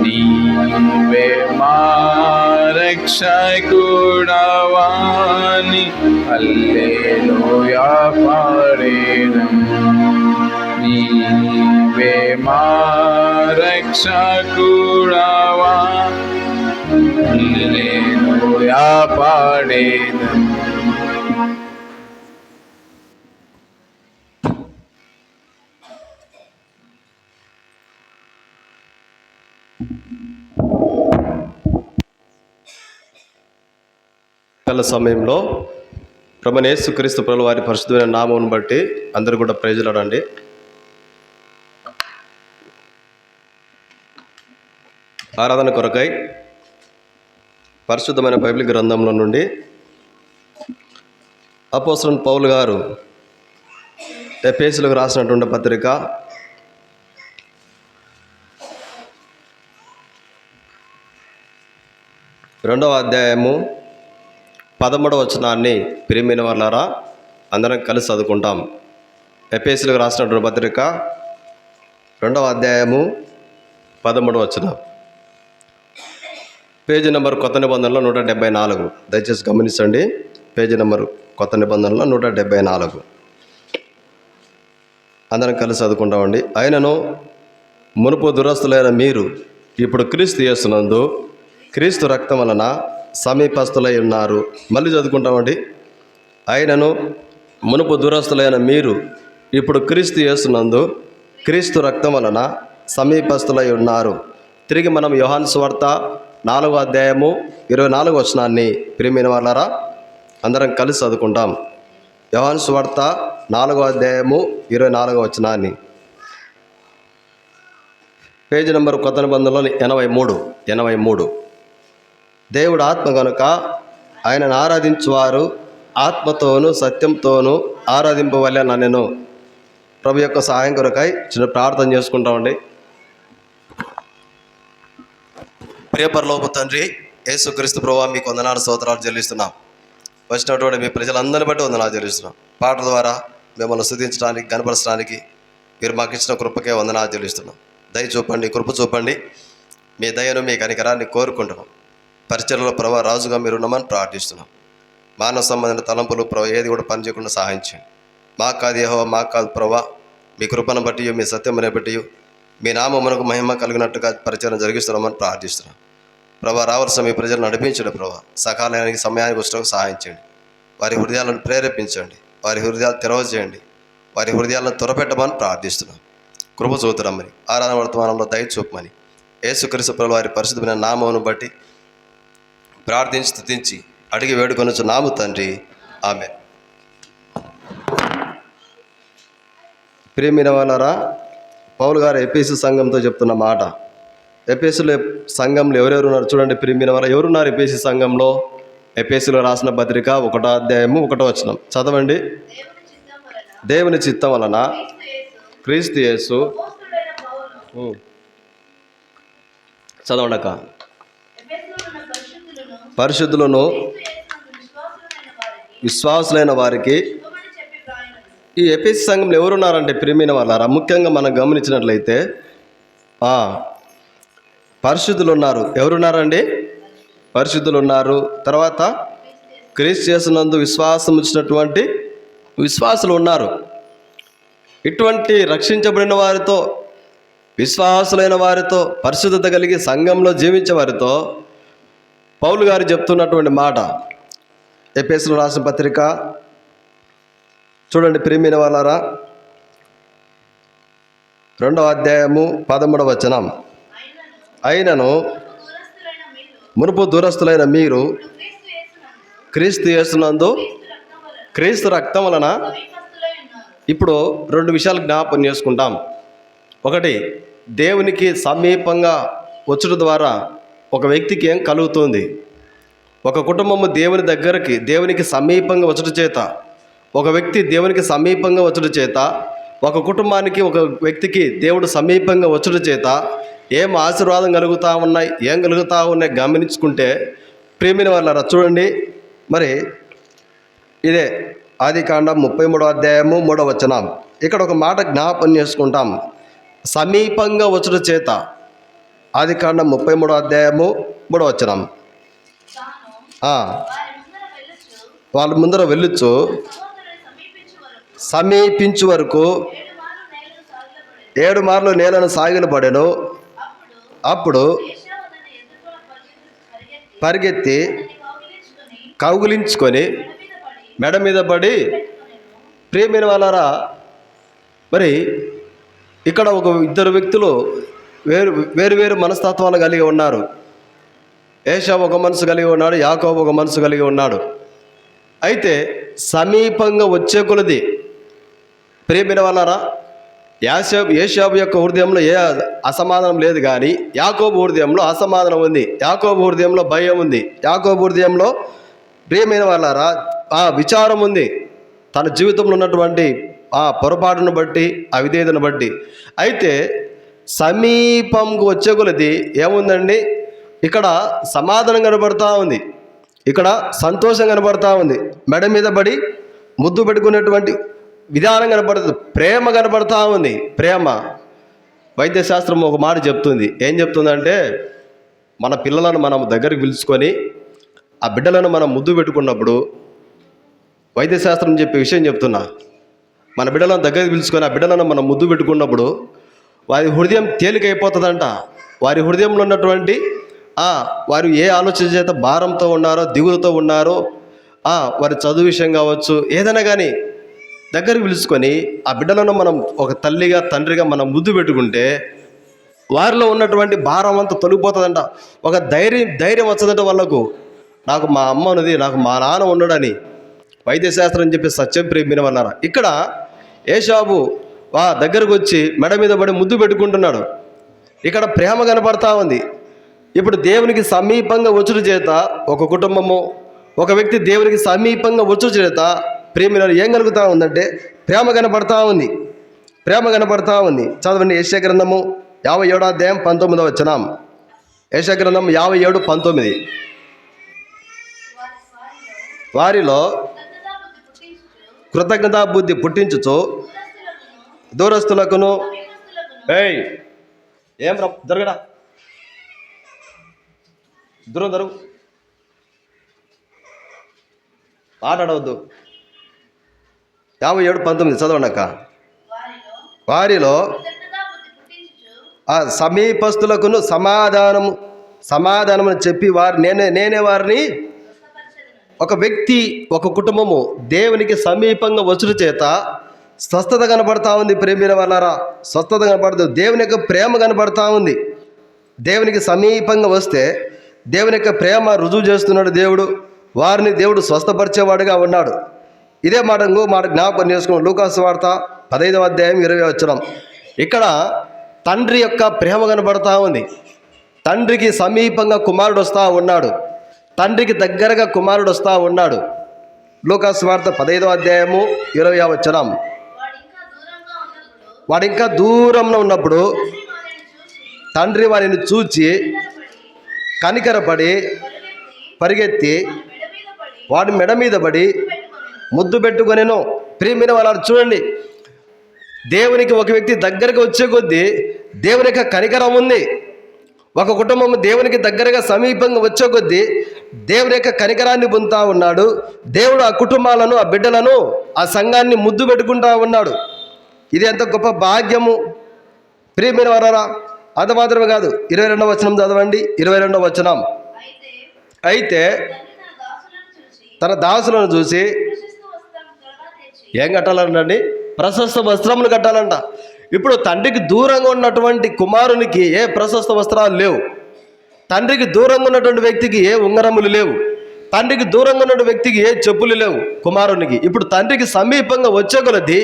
[SPEAKER 2] నీవే మా రక్షకుడవాని హల్లెలూయా పాడేదము నీవే మా రక్షకుడవా హల్లెలూయా పాడేదము
[SPEAKER 1] సమయంలో ప్రభువైన యేసుక్రీస్తు ప్రభువు వారి పరిశుద్ధమైన నామమును బట్టి అందరూ కూడా ప్రైజులాడండి. ఆరాధన కొరకై పరిశుద్ధమైన బైబిల్ గ్రంథంలో నుండి అపోస్తలుడైన పౌలు గారు ఎఫెసీయులకు రాసినటువంటి పత్రిక 2వ అధ్యాయము 13వ వచనాన్ని ప్రియమైన వాళ్ళారా అందరం కలిసి చదువుకుంటాం. ఎఫెసీయులకు రాసినటువంటి పత్రిక 2వ అధ్యాయము 13వ వచనం, పేజీ నెంబర్ కొత్త నిబంధనలో 174. దయచేసి గమనించండి. పేజీ నెంబరు కొత్త నిబంధనలో 174. అందరం కలిసి చదువుకుంటామండి. ఆయనను మునుపు దురస్తులైన మీరు ఇప్పుడు క్రీస్తు యేసునందు క్రీస్తు రక్తం వలన సమీపస్తులై ఉన్నారు. మళ్ళీ చదువుకుంటామండి. ఆయనను మునుపు దురస్తులైన మీరు ఇప్పుడు క్రీస్తు యేసునందు క్రీస్తు రక్తం వలన సమీపస్తులై ఉన్నారు. తిరిగి మనం యోహాను సువార్త 4వ అధ్యాయము 24వ వచనాన్ని ప్రియమైన వాళ్ళారా అందరం కలిసి చదువుకుంటాం. యోహాను సువార్త 4వ అధ్యాయము 24వ వచనాన్ని, పేజీ నెంబర్ కొత్త నిబంధనలో 83. దేవుడు ఆత్మ కనుక ఆయనను ఆరాధించువారు ఆత్మతోనూ సత్యంతోనూ ఆరాధింపవలెననెను. ప్రభు యొక్క సహాయం కొరకై చిన్న ప్రార్థన చేసుకుంటామండి. ప్రియ పరలోక తండ్రి, యేసుక్రీస్తు ప్రభువా మీకు వందనాలు స్తోత్రాలు చెల్లిస్తున్నాం. వచ్చినటువంటి మీ ప్రజలందరిని బట్టి వందనాలు చెల్లిస్తున్నాం. పాటల ద్వారా మిమ్మల్ని స్తుతించడానికి, గణపరచడానికి మీరు మాకు ఇచ్చిన కృపకే వందనాలు చెల్లిస్తున్నాం. దయ చూపండి, కృప చూపండి. మీ దయను, మీ కనికరాన్ని కోరుకుంటున్నాం. పరిచర్యలో ప్రభా రాజుగా మీరు ఉన్నామని ప్రార్థిస్తున్నాం. మానవ సంబంధించిన తలంపులు ప్రభా ఏది కూడా పనిచేయకుండా సహాయం చేయండి. మాకు కాదు యెహోవా, మాకు కాదు ప్రభా, మీ కృపను బట్టి, మీ సత్యమును బట్టి, మీ నామమునకు మహిమ కలిగినట్టుగా పరిచయం జరిగిస్తున్నామని ప్రార్థిస్తున్నాం. ప్రభా రావాల్సిన మీ ప్రజలను నడిపించండి. ప్రభా సకాలానికి సమయానికి వచ్చడానికి సహాయం చేయండి. వారి హృదయాలను ప్రేరేపించండి, వారి హృదయాలు తెరవజేయండి, వారి హృదయాలను త్వరపెట్టమని ప్రార్థిస్తున్నాం. కృప చూతురమ్మని, ఆరాధన వర్తమానంలో దయ చూపమని యేసుక్రీస్తు ప్రభువు వారి పరిశుద్ధమైన నామమును బట్టి ప్రార్థించి స్తుతించి అడిగి వేడుకొనొచ్చు నాము తండ్రి, ఆమేన్. ప్రియమైన వాళ్ళారా, పౌలు గారు ఎఫెసు సంఘంతో చెప్తున్న మాట. ఎఫెసులో సంఘంలో ఎవరెవరు ఉన్నారు చూడండి. ప్రియమైన వాళ్ళ ఎవరున్నారు ఎఫెసు సంఘంలో? ఎఫెసులో రాసిన పత్రిక 1వ అధ్యాయము 1వ వచనం చదవండి. దేవుని చిత్తం వలన క్రీస్తు యేసు చదవండక పరిశుద్ధులను విశ్వాసులైన వారికి. ఈ ఎఫెసు సంఘంలో ఎవరున్నారంటే ప్రియమైన వాళ్ళారా, ముఖ్యంగా మనం గమనించినట్లయితే పరిశుద్ధులు ఉన్నారు. ఎవరున్నారండి? పరిశుద్ధులు ఉన్నారు. తర్వాత క్రీస్తు యేసునందు విశ్వాసం ఇచ్చినటువంటి విశ్వాసులు ఉన్నారు. ఇటువంటి రక్షించబడిన వారితో, విశ్వాసులైన వారితో, పరిశుద్ధత కలిగి సంఘంలో జీవించే వారితో పౌలు గారు చెప్తున్నటువంటి మాట. ఎఫెసులో రాసిన పత్రిక చూడండి ప్రియమైన వాళ్ళారా, 2వ అధ్యాయము 13వ వచనం. అయినను మునుపు దూరస్తులైన మీరు క్రీస్తు యేసునందు క్రీస్తు రక్తం వలన. ఇప్పుడు 2 విషయాలు జ్ఞాపకం చేసుకుంటాం. ఒకటి, దేవునికి సమీపంగా వచ్చుట ద్వారా ఒక వ్యక్తికి ఏం కలుగుతుంది? ఒక కుటుంబము దేవునికి సమీపంగా వచ్చుట చేత, ఒక వ్యక్తి దేవునికి సమీపంగా వచ్చుట చేత, ఒక కుటుంబానికి, ఒక వ్యక్తికి దేవుడు సమీపంగా వచ్చుట చేత ఏం ఆశీర్వాదం కలుగుతూ ఉన్నాయి, ఏం కలుగుతూ ఉన్నాయి గమనించుకుంటే ప్రియమైన వాళ్ళారా చూడండి. మరి ఇదే ఆదికాండం 33వ అధ్యాయము 3వ వచనం. ఇక్కడ ఒక మాట జ్ఞాపకం చేసుకుంటాం. సమీపంగా వచ్చుట చేత. ఆదికాండం 33వ అధ్యాయము 3వ వచనం. వాళ్ళ ముందర వెళ్ళొచ్చు సమీపించు వరకు 7 మార్లు నేలను సాగిలపడెను. అప్పుడు పరిగెత్తి కౌగిలించుకొని మెడ మీద పడి. ప్రియమైన వాళ్ళారా, మరి ఇక్కడ ఒక 2 వ్యక్తులు వేరు మనస్తత్వాలు కలిగి ఉన్నారు. ఏశావు ఒక మనసు కలిగి ఉన్నాడు, యాకోబు ఒక మనసు కలిగి ఉన్నాడు. అయితే సమీపంగా వచ్చే కొలది ప్రియమైన వాళ్ళారా, ఏశావు యొక్క హృదయంలో ఏ అసమాధానం లేదు, కానీ యాకోబు హృదయంలో అసమాధానం ఉంది. యాకోబు హృదయంలో భయం ఉంది. యాకోబు హృదయంలో ప్రియమైన వాళ్ళారా విచారం ఉంది, తన జీవితంలో ఉన్నటువంటి పొరపాటును బట్టి, అవిధేయతను బట్టి. అయితే సమీపంకు వచ్చే కొలది ఏముందండి? ఇక్కడ సమాధానం కనబడతా ఉంది, ఇక్కడ సంతోషం కనబడతా ఉంది, మెడ మీద పడి ముద్దు పెట్టుకునేటువంటి విధానం కనబడుతుంది, ప్రేమ కనబడతా ఉంది. ప్రేమ. వైద్యశాస్త్రం ఒక మాట చెప్తుంది. ఏం చెప్తుందంటే, మన పిల్లలను మనం దగ్గరికి పిలుచుకొని ఆ బిడ్డలను మనం ముద్దు పెట్టుకున్నప్పుడు, వైద్యశాస్త్రం చెప్పే విషయం చెప్తున్నా, మన బిడ్డలను దగ్గరికి పిలుచుకొని ఆ బిడ్డలను మనం ముద్దు పెట్టుకున్నప్పుడు వారి హృదయం తేలికైపోతుందంట. వారి హృదయంలో ఉన్నటువంటి వారు ఏ ఆలోచన చేత భారంతో ఉన్నారో, దిగులుతో ఉన్నారో, వారి చదువు విషయం కావచ్చు, ఏదైనా కానీ దగ్గరికి పిలుచుకొని ఆ బిడ్డలను మనం ఒక తల్లిగా, తండ్రిగా మనం ముద్దు పెట్టుకుంటే వారిలో ఉన్నటువంటి భారం అంతా తొలగిపోతుందంట. ఒక ధైర్యం వచ్చదంట వాళ్ళకు. నాకు మా అమ్మ ఉన్నది, నాకు మా నాన్న ఉండడని వైద్యశాస్త్రం చెప్పి సత్యం ప్రేమిన వాళ్ళారా. ఇక్కడ ఏశావు దగ్గరకు వచ్చి మెడ మీద పడి ముద్దు పెట్టుకుంటున్నాడు. ఇక్కడ ప్రేమ కనపడతా ఉంది. ఇప్పుడు దేవునికి సమీపంగా వచ్చుట చేత ఒక కుటుంబము, ఒక వ్యక్తి దేవునికి సమీపంగా వచ్చుట చేత ప్రేమ ఏం కలుగుతూ ఉందంటే ప్రేమ కనపడతా ఉంది. ప్రేమ కనపడతా ఉంది. చదవండి యెషయా గ్రంథము 57వ అధ్యాయం 19వ వచనం. యెషయా గ్రంథం 57:19. వారిలో కృతజ్ఞతా బుద్ధి పుట్టించుచు దూరస్తులకును ఏం దొరకడా దూరం దొరుకు మాట్లాడవద్దు. 57:19 చదవండి అక్క. వారిలో ఆ సమీపస్తులకును సమాధానము చెప్పి నేనే వారిని. ఒక వ్యక్తి, ఒక కుటుంబము దేవునికి సమీపంగా వచ్చుట చేత స్వస్థత కనబడతా ఉంది. ప్రేమిన వాళ్ళారా, స్వస్థత కనబడుతుంది. దేవుని యొక్క ప్రేమ కనబడతా ఉంది. దేవునికి సమీపంగా వస్తే దేవుని యొక్క ప్రేమ రుజువు చేస్తున్నాడు దేవుడు. వారిని దేవుడు స్వస్థపరిచేవాడుగా ఉన్నాడు. ఇదే మాట జ్ఞాపకం చేసుకున్నాం. లూకాసు వార్త 15:20. ఇక్కడ తండ్రి యొక్క ప్రేమ కనబడతా ఉంది. తండ్రికి సమీపంగా కుమారుడు వస్తూ ఉన్నాడు. తండ్రికి దగ్గరగా కుమారుడు వస్తూ ఉన్నాడు. లూకాసు వార్త 15:20. వాడు ఇంకా దూరంలో ఉన్నప్పుడు తండ్రి వారిని చూచి కనికరపడి పరిగెత్తి వాడి మెడ మీద పడి ముద్దు పెట్టుకొనెను. ప్రియమైన వాళ్ళు చూడండి, దేవునికి ఒక వ్యక్తి దగ్గరకు వచ్చే కొద్దీ దేవుని యొక్క కనికరం ఉంది. ఒక కుటుంబం దేవునికి దగ్గరగా సమీపంగా వచ్చే కొద్దీ దేవుని యొక్క కనికరాన్ని పొందుతూ ఉన్నాడు. దేవుడు ఆ కుటుంబాలను, ఆ బిడ్డలను, ఆ సంఘాన్ని ముద్దు పెట్టుకుంటా ఉన్నాడు. ఇది ఎంత గొప్ప భాగ్యము ప్రియమైన వారారా. అంత మాత్రమే కాదు, 22వ వచనం చదవండి. 22వ వచనం. అయితే తన దాసులను చూసి ఏం కట్టాలంటండి? ప్రశస్త వస్త్రములు కట్టాలంట. ఇప్పుడు తండ్రికి దూరంగా ఉన్నటువంటి కుమారునికి ఏ ప్రశస్త వస్త్రాలు లేవు. తండ్రికి దూరంగా ఉన్నటువంటి వ్యక్తికి ఏ ఉంగరములు లేవు. తండ్రికి దూరంగా ఉన్న వ్యక్తికి ఏ చెప్పులు లేవు కుమారునికి. ఇప్పుడు తండ్రికి సమీపంగా వచ్చే కొలది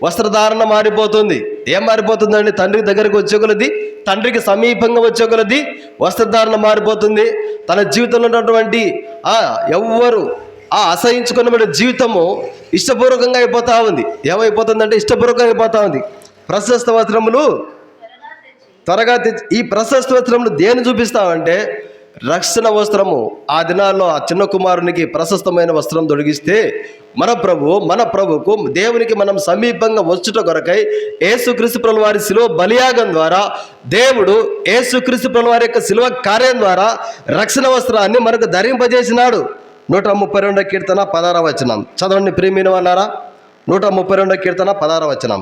[SPEAKER 1] వస్త్రధారణ మారిపోతుంది. ఏం మారిపోతుందండి? తండ్రికి దగ్గరికి వచ్చే కొలది, తండ్రికి సమీపంగా వచ్చే కొలది వస్త్రధారణ మారిపోతుంది. తన జీవితంలో ఉన్నటువంటి ఎవ్వరు అసహించుకున్న జీవితము ఇష్టపూర్వకంగా అయిపోతూ ఉంది. ఏమైపోతుందంటే ఇష్టపూర్వకంగా అయిపోతూ ఉంది. ప్రశస్త వస్త్రములు త్వరగా తెచ్చి, ఈ ప్రశస్త వస్త్రములు దేని చూపిస్తామంటే రక్షణ వస్త్రము. ఆ దినాల్లో ఆ చిన్న కుమారునికి ప్రశస్తమైన వస్త్రం తొడిగిస్తే మన ప్రభువుకు దేవునికి మనం సమీపంగా వచ్చుట కొరకై యేసుక్రీస్తు ప్రభువు వారి శిలువ బలియాగం ద్వారా దేవుడు యేసుక్రీస్తు ప్రభువు వారి యొక్క శిలువ కార్యం ద్వారా రక్షణ వస్త్రాన్ని మనకు ధరింపజేసినాడు. 132వ కీర్తన 16వ వచనం చదవండి ప్రియమైన వాళ్ళారా. 132వ కీర్తన 16వ వచనం.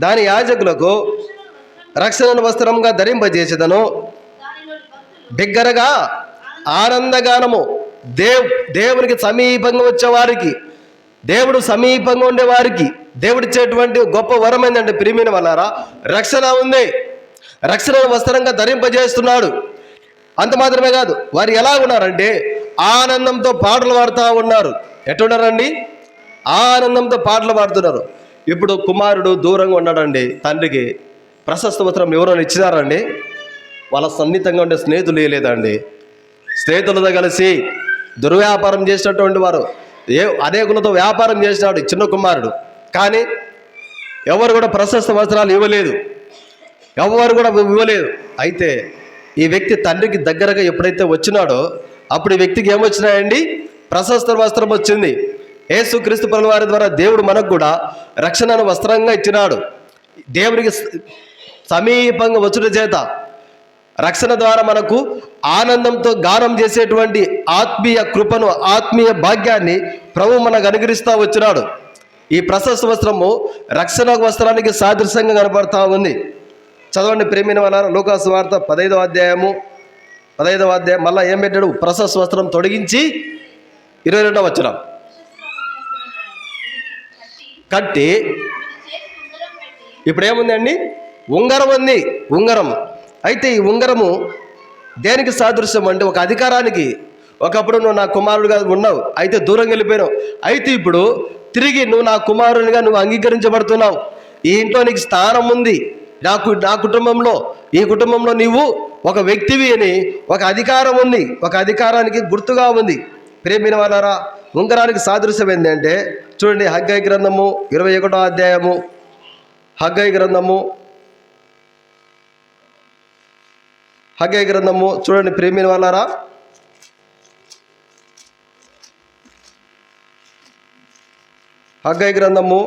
[SPEAKER 1] దాని యాజకులకు రక్షణ వస్త్రంగా ధరింపజేసేదను, బిగ్గరగా ఆనందగానము. దేవునికి సమీపంగా వచ్చేవారికి, దేవుడు సమీపంగా ఉండేవారికి దేవుడిచ్చేటువంటి గొప్ప వరం ఏంటంటే ప్రియమైన వాళ్ళారా, రక్షణ ఉంది. రక్షణ వస్త్రంగా ధరింపజేస్తున్నాడు. అంత మాత్రమే కాదు, వారు ఎలా ఉన్నారంటే ఆనందంతో పాటలు పాడుతూ ఉన్నారు. ఎట్టున్నారండి? ఆనందంతో పాటలు పాడుతున్నారు. ఇప్పుడు కుమారుడు దూరంగా ఉన్నాడండి. తండ్రికి ప్రశస్త వస్త్రం ఎవరైనా ఇచ్చినారండి? వాళ్ళ సన్నిహితంగా ఉండే స్నేహితులు లేదండి. స్నేహితులతో కలిసి దుర్వ్యాపారం చేసినటువంటి వారు అనేకులతో వ్యాపారం చేసినాడు చిన్న కుమారుడు. కానీ ఎవరు కూడా ప్రశస్త వస్త్రాలు ఇవ్వలేదు. అయితే ఈ వ్యక్తి తండ్రికి దగ్గరగా ఎప్పుడైతే వచ్చినాడో అప్పుడు ఈ వ్యక్తికి ఏమొచ్చినాయండి? ప్రశస్త వస్త్రం వచ్చింది. యేసుక్రీస్తు ప్రభువు వారి ద్వారా దేవుడు మనకు కూడా రక్షణను వస్త్రంగా ఇచ్చినాడు. దేవునికి సమీపంగా వచ్చుట చేత రక్షణ ద్వారా మనకు ఆనందంతో గానం చేసేటువంటి ఆత్మీయ కృపను, ఆత్మీయ భాగ్యాన్ని ప్రభువు మనకు అనుగ్రహిస్తూ వచ్చినాడు. ఈ ప్రశస్త వస్త్రము రక్షణ వస్త్రానికి సాదృశ్యంగా కనబడతా ఉంది. చదవండి ప్రేమిన వాళ్ళ. లూకాసు వార్త 15వ అధ్యాయం మళ్ళీ ఏం పెట్టాడు? ప్రశస్త వస్త్రం తొడిగించి 22వ వచనం కట్టి. ఇప్పుడు ఏముందండి? ఉంగరం ఉంది. ఉంగరం. అయితే ఈ ఉంగరము దేనికి సాదృశ్యం అంటే ఒక అధికారానికి. ఒకప్పుడు నువ్వు నా కుమారుడుగా ఉన్నావు, అయితే దూరంగా వెళ్ళిపోయావు. అయితే ఇప్పుడు తిరిగి నువ్వు నా కుమారునిగా నువ్వు అంగీకరించబడుతున్నావు. ఈ ఇంట్లో నీకు స్థానం ఉంది. నా కుటుంబంలో, ఈ కుటుంబంలో నీవు ఒక వ్యక్తివి అని ఒక అధికారం ఉంది. ఒక అధికారానికి గుర్తుగా ఉంది. ప్రేమిన వాళ్ళారా, ఉంగరానికి సాదృశ్యం ఏంటంటే చూడండి, హగ్గై గ్రంథము 21వ అధ్యాయము హగ్గయి గ్రంథము చూడండి ప్రేమిన వాళ్ళారా. హగ్గయి గ్రంథము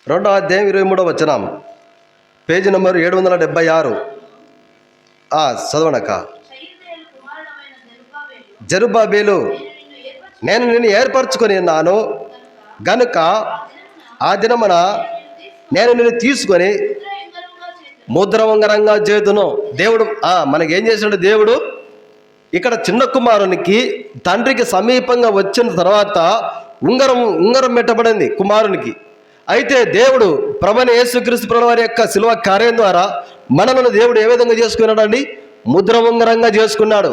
[SPEAKER 1] 2వ అధ్యాయం 23వ వచనం, పేజీ నంబర్ 776. చదవనక. జెరుబ్బాబేలు, నేను నిన్ను ఏర్పరచుకొని ఉన్నాను గనుక ఆ దినమున నేను నిన్ను తీసుకొని ముద్ర ఉంగరంగా చేతును. దేవుడు మనకేం చేసినాడు? దేవుడు ఇక్కడ చిన్న కుమారునికి తండ్రికి సమీపంగా వచ్చిన తర్వాత ఉంగరం పెట్టబడింది కుమారునికి. అయితే దేవుడు ప్రభువైన యేసుక్రీస్తు ప్రభువారి యొక్క శిలువ కార్యం ద్వారా మనలను దేవుడు ఏ విధంగా చేసుకున్నాడండి? ముద్ర ఉంగరంగా చేసుకున్నాడు.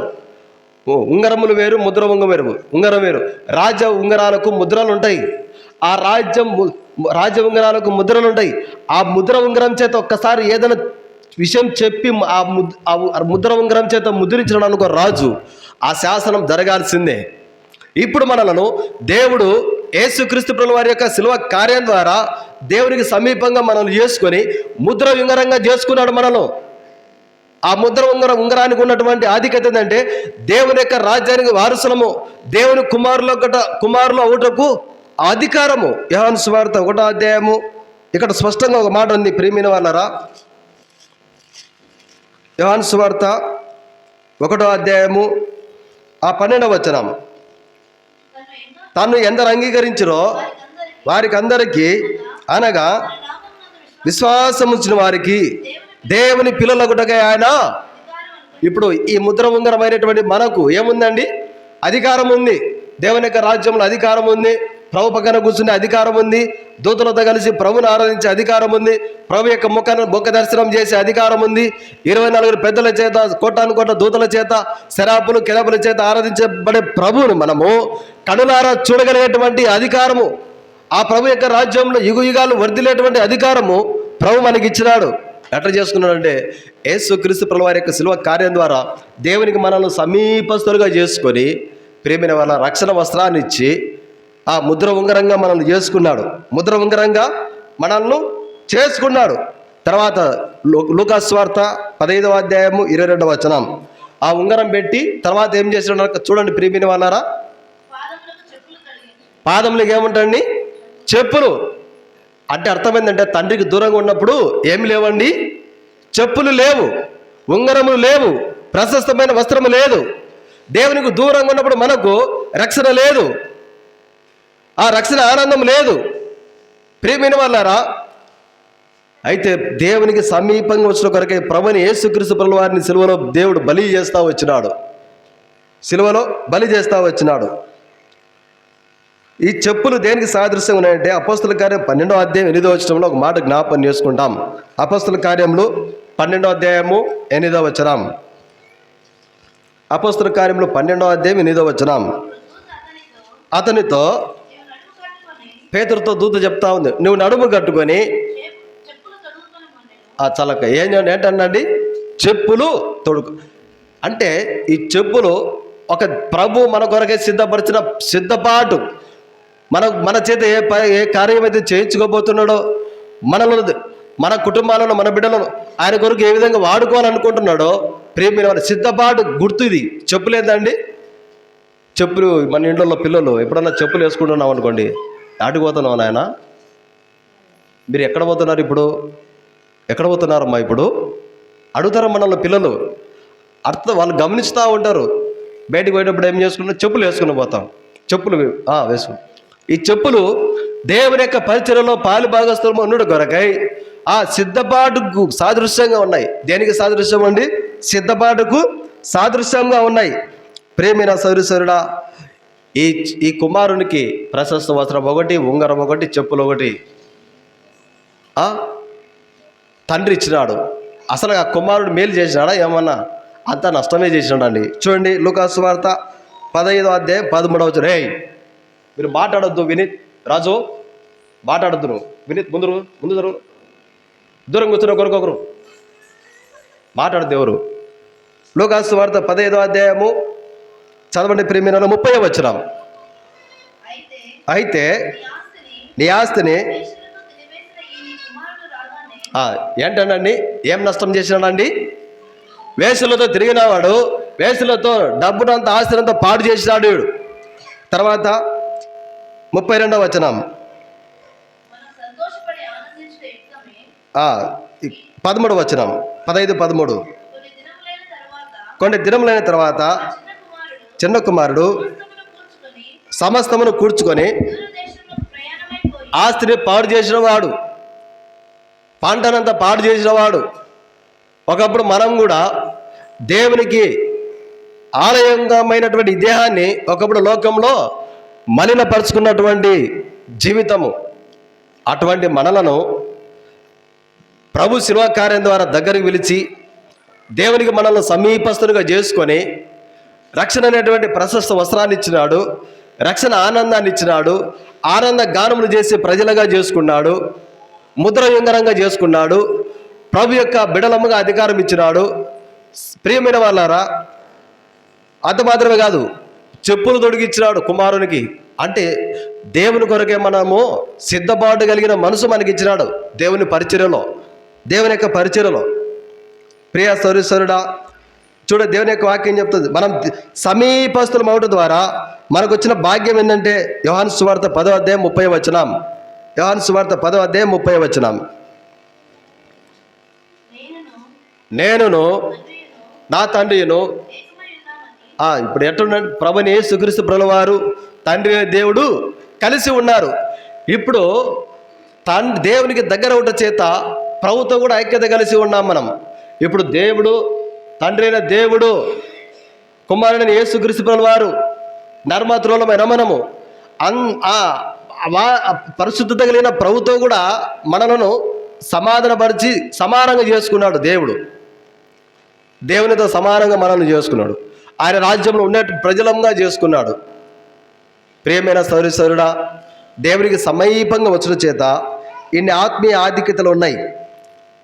[SPEAKER 1] ఉంగరములు వేరు, ముద్ర ఉంగరం వేరు. రాజ ఉంగరాలకు ముద్రలు ఉంటాయి. ఆ రాజ్య ఉంగరాలకు ముద్రలు ఉంటాయి. ఆ ముద్ర ఉంగరం చేత ఒక్కసారి ఏదైనా విషయం చెప్పి ఆ ముద్ర ఉంగరం చేత ముద్రించడం అనుకో రాజు, ఆ శాసనం జరగాల్సిందే. ఇప్పుడు మనలను దేవుడు యేసుక్రీస్తు ప్రభువారి యొక్క శిలువ కార్యం ద్వారా దేవునికి సమీపంగా మనల్ని చేసుకొని ముద్ర ఉంగరంగా చేసుకున్నాడు మనను. ఆ ముద్ర ఉంగరానికి ఉన్నటువంటి ఆధిక్యత ఏంటంటే దేవుని యొక్క రాజ్యానికి వారసులము, దేవుని కుమారులు అవుటకు అధికారము. యోహాను సువార్త 1వ అధ్యాయము ఇక్కడ స్పష్టంగా ఒక మాట ఉంది ప్రియమైన వాళ్ళారా. యోహాను సువార్త 1వ అధ్యాయము 12వ వచనం, తను ఎందరు అంగీకరించిరో వారికి అందరికీ, అనగా విశ్వాసం ఉంచిన వారికి దేవుని పిల్లలగుటగా ఆయన. ఇప్పుడు ఈ ముద్ర ఉంగరమైనటువంటి మనకు ఏముందండి? అధికారం ఉంది. దేవుని యొక్క రాజ్యంలో అధికారం ఉంది. ప్రభు పక్కన కూర్చునే అధికారం ఉంది. దూతలతో కలిసి ప్రభుని ఆరాధించే అధికారం ఉంది. ప్రభు యొక్క ముఖ దర్శనం చేసే అధికారం ఉంది. 24 పెద్దల చేత, కోటాను దూతల చేత, శరాపులు కెరపుల చేత ఆరాధించబడే ప్రభువును మనము కనులారా చూడగలిగేటువంటి అధికారము, ఆ ప్రభు యొక్క రాజ్యంలో యుగాలు వర్ధిల్లేటువంటి అధికారము ప్రభు మనకి ఇచ్చినాడు. ఎట్లా చేసుకున్నాడంటే యేసుక్రీస్తు ప్రభువారి యొక్క శిలువ కార్యం ద్వారా దేవునికి మనల్ని సమీపస్తులుగా చేసుకొని ప్రేమైన వాళ్ళ రక్షణ వస్త్రాన్ని ఇచ్చి ఆ ముద్ర ఉంగరంగా మనల్ని చేసుకున్నాడు. ముద్ర ఉంగరంగా మనల్ని చేసుకున్నాడు. తర్వాత లూకాసు వార్త 15వ అధ్యాయము 22వ వచనం, ఆ ఉంగరం పెట్టి తర్వాత ఏం చేసినాడు చూడండి ప్రియమైన వాళ్ళారా. పాదములకు ఏముంటండి? చెప్పులు. అంటే అర్థమైందంటే తండ్రికి దూరంగా ఉన్నప్పుడు ఏమి లేవండి? చెప్పులు లేవు, ఉంగరములు లేవు, ప్రశస్తమైన వస్త్రము లేదు. దేవునికి దూరంగా ఉన్నప్పుడు మనకు రక్షణ లేదు, ఆ రక్షణ ఆనందం లేదు ప్రియమైన వాళ్ళారా. అయితే దేవునికి సమీపంగా వచ్చిన కొరకే ప్రభుని యేసుక్రీస్తు ప్రభువారిని సిలువలో దేవుడు బలి చేస్తూ వచ్చినాడు. ఈ చెప్పులు దేనికి సాదృశ్యం ఉన్నాయంటే అపోస్తుల కార్యం 12వ అధ్యాయం 8వ వచనంలో ఒక మాట జ్ఞాపకం చేసుకుంటాం. అపోస్తుల కార్యములు 12వ అధ్యాయము 8వ వచనం. అపోస్తుల కార్యములు 12వ అధ్యాయం 8వ వచనం. అతనితో పేతురుతో దూత చెప్తా ఉంది, నువ్వు నడుము కట్టుకొని ఆ చలక ఏంటండి? చెప్పులు తొడుగు. అంటే ఈ చెప్పులు ఒక ప్రభు మన కొరకే సిద్ధపరిచిన సిద్ధపాటు. మన చేత ఏ కార్యం అయితే చేయించుకోబోతున్నాడో మనలో, మన కుటుంబాలను, మన బిడ్డలను ఆయన కొరకు ఏ విధంగా వాడుకోవాలనుకుంటున్నాడో ప్రేమ సిద్ధపాటు గుర్తు ఇది. చెప్పులు ఏంటండి? చెప్పులు మన ఇంట్లో పిల్లలు ఎప్పుడన్నా చెప్పులు వేసుకుంటున్నాం అనుకోండి, ఆడికి పోతున్నావు నాయన, మీరు ఎక్కడ పోతున్నారు ఇప్పుడు, ఎక్కడ పోతున్నారమ్మా ఇప్పుడు అడుగుతారా మనల్ని పిల్లలు. వాళ్ళు గమనిస్తూ ఉంటారు. బయటకు పోయేటప్పుడు ఏం చేసుకుంటాం? చెప్పులు వేసుకుని పోతాం. చెప్పులు వేసుకుని, ఈ చెప్పులు దేవుని యొక్క పరిచర్యలో పాలు భాగస్థులము ఉన్నడు కొరకై ఆ సిద్ధపాటుకు సాదృశ్యంగా ఉన్నాయి. దేనికి సాదృశ్యం అండి? సిద్ధపాటుకు సాదృశ్యంగా ఉన్నాయి. ప్రేమైన సౌరీశ్వరుడా, ఈ కుమారునికి ప్రశస్త వస్త్రం ఒకటి, ఉంగరం ఒకటి, చెప్పులు ఒకటి తండ్రి ఇచ్చినాడు. అసలు ఆ కుమారుడు మేలు చేసినాడా? ఏమన్నా అంతా నష్టమే చేసినాడండి. చూడండి లూకాసు వార్త 15వ అధ్యాయం 13వ వచనం. మీరు మాట్లాడొద్దు వినీత్, రాజు మాట్లాడొద్దు. నువ్వు వినీత్ ముందు దూరం కూర్చున్న ఒకరికొకరు మాట్లాడద్దు. ఎవరు లూకాసు వార్త 15వ అధ్యాయము చదవండి ప్రియమైన 30వ వచనం. అయితే నీ ఆస్తిని ఏంటండి ఏం నష్టం చేసినాడండి? వేసులతో తిరిగినవాడు, వేసులతో డబ్బునంతా ఆస్తినంతా పాడు చేసినాడు. తర్వాత 32వ వచనం 13వ వచనం 15-13. కొన్ని దినములైన తర్వాత చిన్న కుమారుడు సమస్తమును కూర్చుకొని ఆస్తిని పాడు చేసిన వాడు, పంటనంతా పాడు చేసిన వాడు. ఒకప్పుడు మనం కూడా దేవునికి ఆలయంగమైనటువంటి దేహాన్ని ఒకప్పుడు లోకంలో మలినపరుచుకున్నటువంటి జీవితము. అటువంటి మనలను ప్రభు శిలువ కార్యం ద్వారా దగ్గరికి పిలిచి దేవునికి మనల్ని సమీపస్తులుగా చేసుకొని రక్షణ అనేటువంటి ప్రశస్త వస్త్రాన్ని ఇచ్చినాడు, రక్షణ ఆనందాన్ని ఇచ్చినాడు, ఆనంద గానములు చేసి ప్రజలుగా చేసుకున్నాడు, ముద్ర యుంగరంగా చేసుకున్నాడు, ప్రభు యొక్క బిడలముగా అధికారం ఇచ్చినాడు. ప్రియమైన వాళ్ళారా, అంత మాత్రమే కాదు, చెప్పులు తొడిగిచ్చినాడు కుమారునికి. అంటే దేవుని కొరకే మనము సిద్ధపాటు కలిగిన మనసు మనకి ఇచ్చినాడు దేవుని పరిచర్యలో, దేవుని యొక్క పరిచర్యలో. ప్రియ సౌరీశ్వరుడా, చూడ దేవుని యొక్క వాక్యం చెప్తుంది, మనం సమీపస్తులం అవడం ద్వారా మనకు వచ్చిన భాగ్యం ఏంటంటే యోహాను సువార్త 10వ అధ్యాయం 30వ వచనం. యోహాను సువార్త 10వ అధ్యాయం 30వ వచనం. నేనును నా తండ్రియును. ఇప్పుడు ఎట్లున్నాడు? ప్రభుని యేసుక్రీస్తు ప్రభువారు తండ్రి దేవుడు కలిసి ఉన్నారు. ఇప్పుడు దేవునికి దగ్గర ఉంట చేత ప్రభుతో కూడా ఐక్యత కలిసి ఉన్నాం మనం. ఇప్పుడు దేవుడు, తండ్రి అయిన దేవుడు, కుమారుడైన యేసుక్రీస్తు ప్రభువారు నర్మత్రోలమైన మనము పరిశుద్ధత కలిగిన ప్రభుతో కూడా మనలను సమాధానపరిచి సమానంగా చేసుకున్నాడు. దేవునితో సమానంగా మనల్ని చేసుకున్నాడు. ఆయన రాజ్యంలో ఉండే ప్రజలంగా చేసుకున్నాడు. ప్రియమైన సౌరీశ్వరుడా, దేవునికి సమీపంగా వచ్చిన చేత ఇన్ని ఆత్మీయ ఆధిక్యతలు ఉన్నాయి.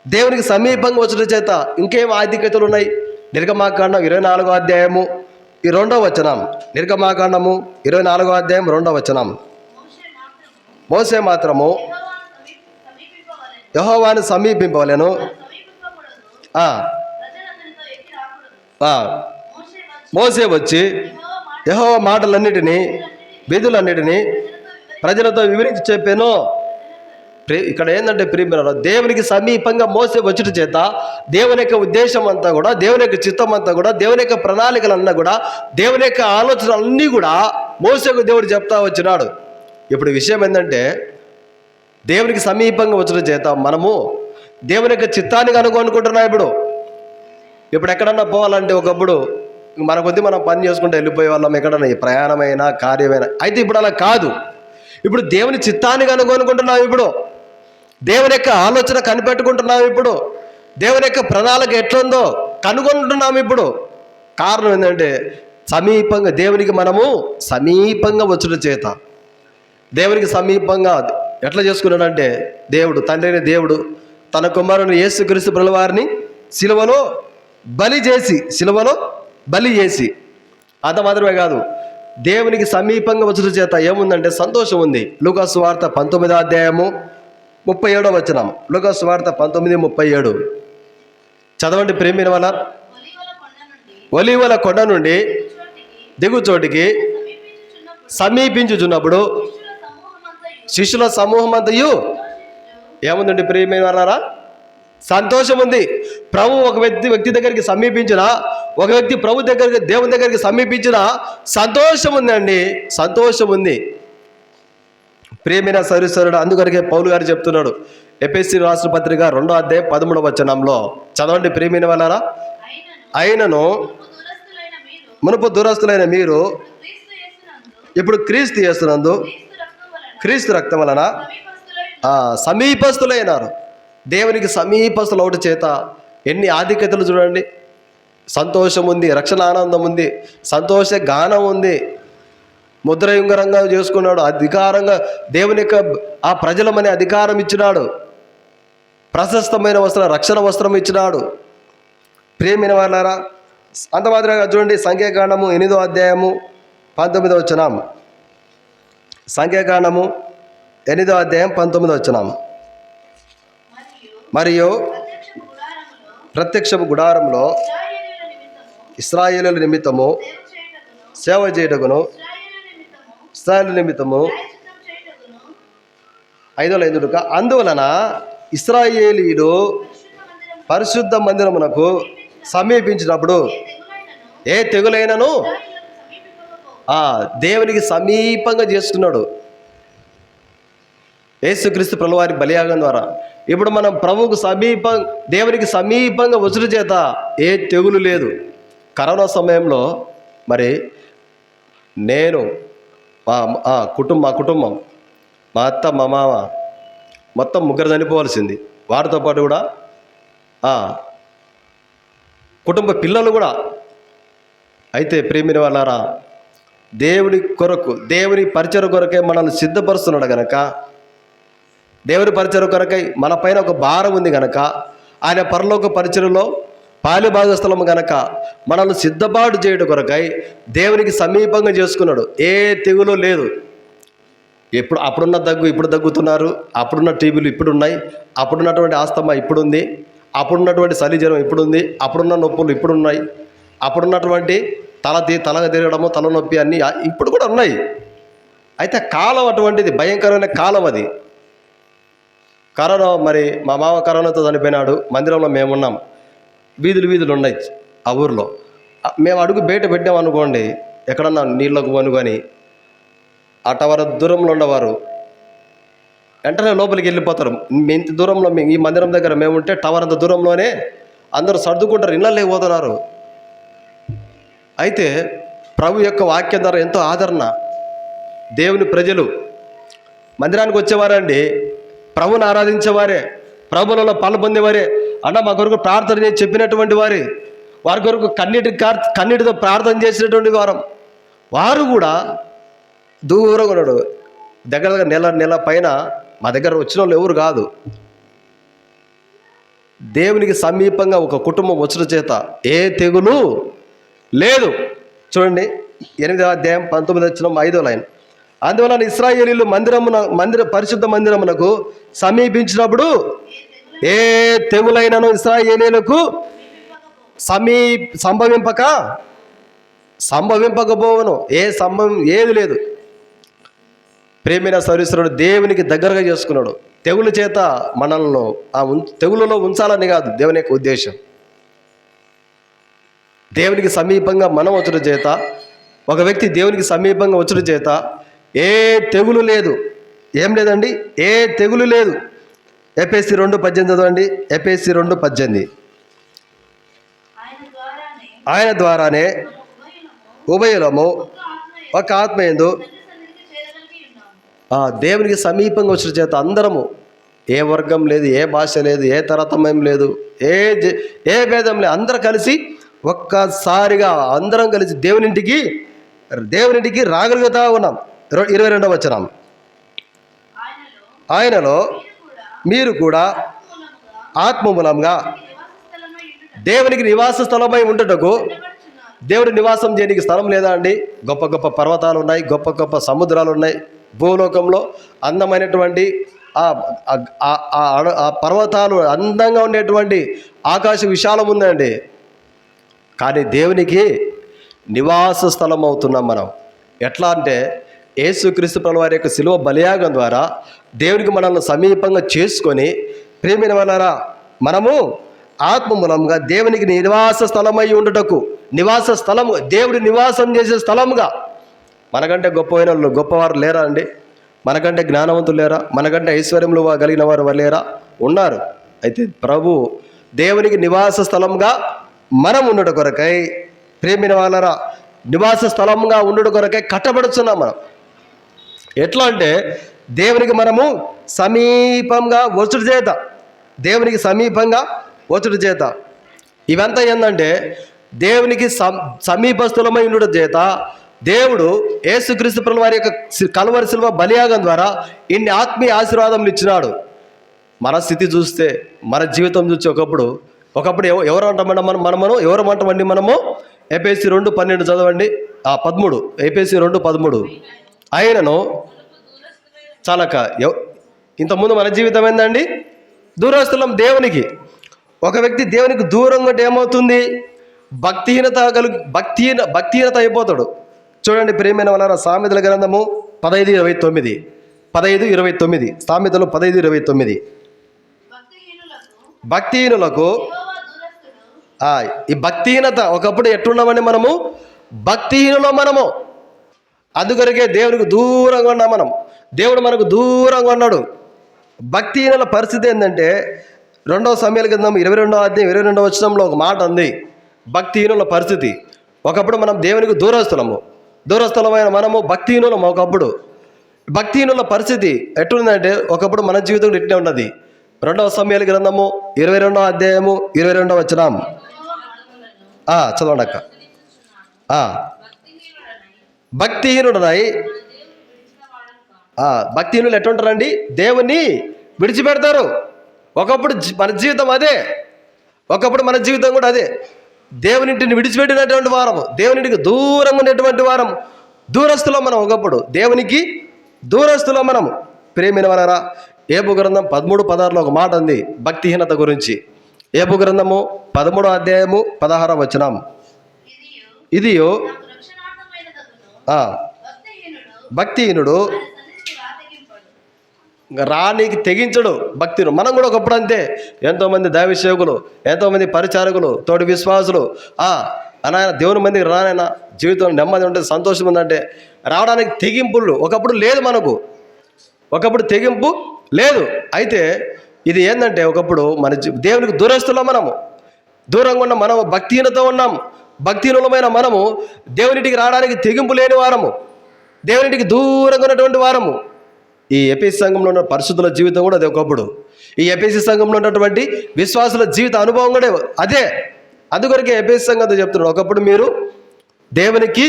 [SPEAKER 1] దేవునికి సమీపంగా వచ్చిన చేత ఇంకేం ఆధిక్యతలు ఉన్నాయి? నిర్గమాకాండం 24వ అధ్యాయము 2వ వచనం. నిర్గమాకాండము 24వ అధ్యాయం 2వ వచనం. మోసే మాత్రము యెహోవాను సమీపింపవలెను. మోసే వచ్చి యెహోవా మాటలన్నిటినీ, విధులన్నిటినీ ప్రజలతో వివరించి చెప్పాను. ఇక్కడ ఏంటంటే ప్రియమైన దేవునికి సమీపంగా మోసే వచ్చుట చేత దేవుని యొక్క ఉద్దేశం అంతా కూడా, దేవుని యొక్క చిత్తం అంతా కూడా, దేవుని యొక్క ప్రణాళికలన్నా కూడా, దేవుని యొక్క ఆలోచనలన్నీ కూడా మోసేకు దేవుడు చెప్తా వచ్చినాడు. ఇప్పుడు విషయం ఏంటంటే దేవునికి సమీపంగా వచ్చుట చేత మనము దేవుని యొక్క చిత్తానికి అనుకుంటున్నాం. ఇప్పుడు ఎక్కడన్నా పోవాలంటే ఒకప్పుడు మన కొద్ది మనం పని చేసుకుంటూ వెళ్ళిపోయే వాళ్ళం, ఎక్కడన్నా ప్రయాణమైనా కార్యమైనా. అయితే ఇప్పుడు అలా కాదు. ఇప్పుడు దేవుని చిత్తానికి అనుకుంటున్నాం. ఇప్పుడు దేవుని యొక్క ఆలోచన కనిపెట్టుకుంటున్నాం. ఇప్పుడు దేవుని యొక్క ప్రణాళిక ఎట్లుందో కనుగొంటున్నాం. ఇప్పుడు కారణం ఏంటంటే సమీపంగా దేవునికి మనము సమీపంగా వచ్చుట చేత. దేవునికి సమీపంగా ఎట్లా చేసుకున్నాడంటే దేవుడు, తండ్రి అయిన దేవుడు తన కుమారుని యేసుక్రీస్తు ప్రభువారిని సిలువలో బలి చేసి అంత మాత్రమే కాదు, దేవునికి సమీపంగా వచ్చుట చేత ఏముందంటే సంతోషం ఉంది. లూకాసు వార్త 19వ అధ్యాయము 37వ వచనం. లూకాసు వార్త 19:37 చదవండి ప్రేమిన వల్ల. ఒలీవల కొండ నుండి దిగుచోటికి సమీపించుచున్నప్పుడు శిష్యుల సమూహం అంతయు ఏముందండి ప్రియమైన వాళ్ళారా? సంతోషం ఉంది. ప్రభు ఒక వ్యక్తి దగ్గరికి సమీపించిన, ఒక వ్యక్తి ప్రభు దగ్గరికి, దేవుని దగ్గరికి సమీపించిన సంతోషం ఉందండి, సంతోషం ఉంది. ప్రియమైన సౌరీశ్వరుడు, అందుకొరకే పౌలు గారు చెప్తున్నాడు ఎఫెసీ రాసిన పత్రిక 2వ అధ్యాయం 13వ వచనంలో. చదవండి ప్రియమైన వాళ్ళారా. అయినను మునుపు దూరస్తులైన మీరు ఇప్పుడు క్రీస్తు యేసునందు క్రీస్తు రక్తం వలన సమీపస్తులైనారు. దేవునికి సమీపస్తులు అవట చేత ఎన్ని ఆధిక్యతలు చూడండి. సంతోషం ఉంది, రక్షణ ఆనందం ఉంది, సంతోష గానం ఉంది, ముద్రయుంగరంగా చేసుకున్నాడు, అధికారంగా దేవుని యొక్క ఆ ప్రజలమనే అధికారం ఇచ్చినాడు, ప్రశస్తమైన వస్త్రం, రక్షణ వస్త్రం ఇచ్చినాడు. ప్రియమైన వాళ్ళారా,
[SPEAKER 3] అంత మాత్రమే చూడండి, సంఖ్యాకాండము 8వ అధ్యాయము 19వ వచనం. సంఖ్యాకాండము 8వ అధ్యాయం 19వ వచనం. మరియు ప్రత్యక్షపు గుడారంలో ఇశ్రాయేలీయుల నిమిత్తము సేవ చేయుటకును ఇశ్రాయేలు నిమిత్తము 5:5 అందువలన ఇశ్రాయేలీయులు పరిశుద్ధ మందిరమునకు సమీపించినప్పుడు ఏ తెగులైనను దేవునికి సమీపంగా చేసుకున్నాడు యేసుక్రీస్తు ప్రభువారి బలియాగం ద్వారా. ఇప్పుడు మనం ప్రభువుకు దేవునికి సమీపంగా వచ్చుట చేత ఏ తెగులు లేదు. కరోనా సమయంలో మరి నేను మా కుటుంబం మా అత్త మా మామ మొత్తం 3 చనిపోవాల్సింది. వారితో పాటు కూడా కుటుంబ పిల్లలు కూడా. అయితే ప్రేమిని వాళ్ళారా, దేవుని కొరకు దేవుని పరిచయం కొరకే మనల్ని సిద్ధపరుస్తున్నాడు గనక, దేవుని పరిచయం కొరకై మన పైన ఒక భారం ఉంది గనక, ఆయన పరలోక పరిచయంలో పాలిభాగస్థలం గనక మనల్ని సిద్ధపాటు చేయడం కొరకై దేవునికి సమీపంగా చేసుకున్నాడు. ఏ తెగులు లేదు. అప్పుడున్న దగ్గు ఇప్పుడు దగ్గుతున్నారు, అప్పుడున్న టీబీలు ఇప్పుడున్నాయి, అప్పుడున్నటువంటి ఆస్తమా ఇప్పుడుంది, అప్పుడున్నటువంటి చలిజ్వరం ఇప్పుడుంది, అప్పుడున్న నొప్పులు ఇప్పుడున్నాయి, అప్పుడున్నటువంటి తల తిరగడము తలనొప్పి అన్నీ ఇప్పుడు కూడా ఉన్నాయి. అయితే కాలం అటువంటిది, భయంకరమైన కాలం అది. కరోనా మరి మా మామ కరోనాతో చనిపోయినాడు. మందిరంలో మేమున్నాం, వీధులు ఉన్నాయి ఆ ఊర్లో. మేము అడుగు బయట పెట్టామనుకోండి, ఎక్కడన్నా నీళ్ళకు కొనుకొని అటవర దూరంలో ఉన్నవారు వెంటనే లోపలికి వెళ్ళిపోతారు. ఇంత దూరంలో ఈ మందిరం దగ్గర మేము ఉంటే టవర్ అంత దూరంలోనే అందరూ సర్దుకుంటారు, ఇళ్ళకి పోతున్నారు. అయితే ప్రభు యొక్క వాక్యం ద్వారా ఎంతో ఆదరణ. దేవుని ప్రజలు మందిరానికి వచ్చేవారండి, ప్రభుని ఆరాధించేవారే, ప్రభులలో పాలు పొందేవారే. మా కొరకు ప్రార్థన చేసి చెప్పినటువంటి వారి కొరకు కన్నీటితో ప్రార్థన చేసినటువంటి వారు కూడా దూరంగా ఉన్నాడు. దగ్గర నెల పైన మా దగ్గర వచ్చిన వాళ్ళు ఎవరు కాదు. దేవునికి సమీపంగా ఒక కుటుంబం వచ్చుట చేత ఏ తెగులు లేదు. చూడండి 8వ అధ్యాయం 19వ వచనం 5వ లైన్. అందువలన ఇశ్రాయేలీయులు పరిశుద్ధ మందిరమునకు సమీపించినప్పుడు ఏ తెగులైనను ఇశ్రాయేలీయులకు సంభవింపకపోవను. ఏది లేదు. ప్రేమైన సర్వీశ్వరుడు దేవునికి దగ్గరగా చేసుకున్నాడు. తెగుల చేత మనల్ని తెగులలో ఉంచాలని కాదు దేవుని యొక్క ఉద్దేశం. దేవునికి సమీపంగా మనం వచ్చుట చేత, ఒక వ్యక్తి దేవునికి సమీపంగా వచ్చుట చేత ఏ తెగులు లేదు. ఏం లేదండి, ఏ తెగులు లేదు. ఎఫెసీ 2:18 చదవండి. ఎఫెసీ 2:18. ఆయన ద్వారానే ఉభయులము ఒక ఆత్మయందు దేవునికి సమీపంగా వచ్చిన చేత అందరము, ఏ వర్గం లేదు, ఏ భాష లేదు, ఏ తరతమయం లేదు, ఏ భేదం లేదు, అందరూ కలిసి ఒక్కసారిగా అందరం కలిసి దేవునింటికి రాగలుగుతా ఉన్నాం. 22వ వచనం. ఆయనలో మీరు కూడా ఆత్మమూలంగా దేవునికి నివాస స్థలమై ఉండుటకు. దేవుడి నివాసం చేయడానికి స్థలం లేదా అండి? గొప్ప గొప్ప పర్వతాలు ఉన్నాయి, గొప్ప గొప్ప సముద్రాలు ఉన్నాయి. భూలోకంలో అందమైనటువంటి ఆ పర్వతాలు, అందంగా ఉండేటువంటి ఆకాశ విశాలం ఉందండి. కానీ దేవునికి నివాస స్థలం అవుతున్నాం మనం. ఎట్లా అంటే యేసుక్రీస్తు ప్రభువారి యొక్క శిలువ బలియాగం ద్వారా దేవునికి మనల్ని సమీపంగా చేసుకొని, ప్రేమైన వాళ్ళారా, మనము ఆత్మమూలంగా దేవునికి నివాస స్థలమై ఉండుటకు. నివాస స్థలము, దేవుడు నివాసం చేసే స్థలముగా. మనకంటే గొప్పవారు లేరా అండి? మనకంటే జ్ఞానవంతులు లేరా? మనకంటే ఐశ్వర్యములు కలిగిన వారు లేరా? ఉన్నారు. అయితే ప్రభు దేవునికి నివాస స్థలంగా మనం ఉండుట కొరకై, ప్రేమిన వాళ్ళరా, నివాస స్థలంగా ఉండుట కొరకై కట్టబడుతున్నాం మనం. ఎట్లా అంటే దేవునికి మనము సమీపంగా వచ్చుట చేత, దేవునికి సమీపంగా వచ్చుట చేత. ఇవంతా ఏంటంటే దేవునికి సమీపస్థులమై ఉండుట చేత దేవుడు యేసుక్రీస్తు ప్రభువు వారి యొక్క కల్వరి శిలువ బలియాగం ద్వారా ఇన్ని ఆత్మీయ ఆశీర్వాదములు ఇచ్చినాడు. మన స్థితి చూస్తే, మన జీవితం చూస్తే ఒకప్పుడు ఒకప్పుడు ఎవరు అంటామండి మనము ఎవరు అంటామండి మనము? ఎఫెసీ 2:12 చదవండి. 13 ఎఫెసీ 2:13. ఆయనను చాలక ఇంతకుముందు మన జీవితం ఏందండి? దూరస్తులం దేవునికి. ఒక వ్యక్తి దేవునికి దూరంగా ఉంటే ఏమవుతుంది? భక్తిహీనత అయిపోతాడు. చూడండి ప్రియమైన వాళ్ళారా, సామెతల గ్రంథము 15:29. 15:29 సామెతలు 15:29. భక్తిహీనులకు ఈ భక్తిహీనత ఒకప్పుడు ఎట్లున్నామని మనము భక్తిహీనులో మనము. అందుకొరకే దేవునికి దూరంగా ఉన్నాం మనం. దేవుడు మనకు దూరంగా ఉన్నాడు. భక్తిహీనుల పరిస్థితి ఏంటంటే 2 సమూయేలు గ్రంథం 22వ అధ్యాయం 22వ వచనంలో ఒక మాట ఉంది. భక్తిహీనుల పరిస్థితి. ఒకప్పుడు మనం దేవునికి దూరస్థలమైన మనము భక్తిహీనులం. ఒకప్పుడు భక్తిహీనుల పరిస్థితి ఎట్లుందంటే ఒకప్పుడు మన జీవితంలో ఇట్లే ఉన్నది. 2 సమూయేలు గ్రంథము 22వ అధ్యాయము 22వ వచనం. చదవండి అక్క. భక్తిహీనుడనై భక్తిహీనులు ఎట్లుంటారండి? దేవుని విడిచిపెడతారు. ఒకప్పుడు మన జీవితం అదే. ఒకప్పుడు మన జీవితం కూడా అదే. దేవునింటిని విడిచిపెట్టినటువంటి వారము, దేవునింటికి దూరంగా ఉండేటువంటి వారం, దూరస్తులం మనం. ఒకప్పుడు దేవునికి దూరస్తులం మనము. ప్రేమైన వారారా, ఏబు గ్రంథం 13:16 ఒక మాట ఉంది భక్తిహీనత గురించి. ఏబు గ్రంథము 13వ అధ్యాయము 16వ వచనం. ఇది భక్తిహీనుడు రానికి తెగించడు. భక్తిను మనం కూడా ఒకప్పుడు అంతే. ఎంతోమంది దైవసేవకులు, ఎంతోమంది పరిచారకులు, తోటి విశ్వాసులు అనాయన దేవుని మందికి రానైనా జీవితంలో నెమ్మది ఉంటుంది, సంతోషం ఉందంటే రావడానికి తెగింపులు ఒకప్పుడు లేదు మనకు. ఒకప్పుడు తెగింపు లేదు. అయితే ఇది ఏంటంటే ఒకప్పుడు మన దేవునికి దూరస్తులో మనము దూరంగా ఉన్న మనము భక్తిహీనత ఉన్నాం. భక్తిహీనులమైన మనము దేవునిటికి రావడానికి తెగింపు లేని వారము, దేవునిటికి దూరంగా ఉన్నటువంటి వారము. ఈ ఎఫెసీ సంఘంలో ఉన్న పరిశుద్ధుల జీవితం కూడా అదే. ఒకప్పుడు ఈ ఎఫెసీ సంఘంలో ఉన్నటువంటి విశ్వాసుల జీవిత అనుభవం కూడా అదే. అందుకొరకే ఎఫెసీ సంఘంతో చెప్తున్నాడు, ఒకప్పుడు మీరు దేవునికి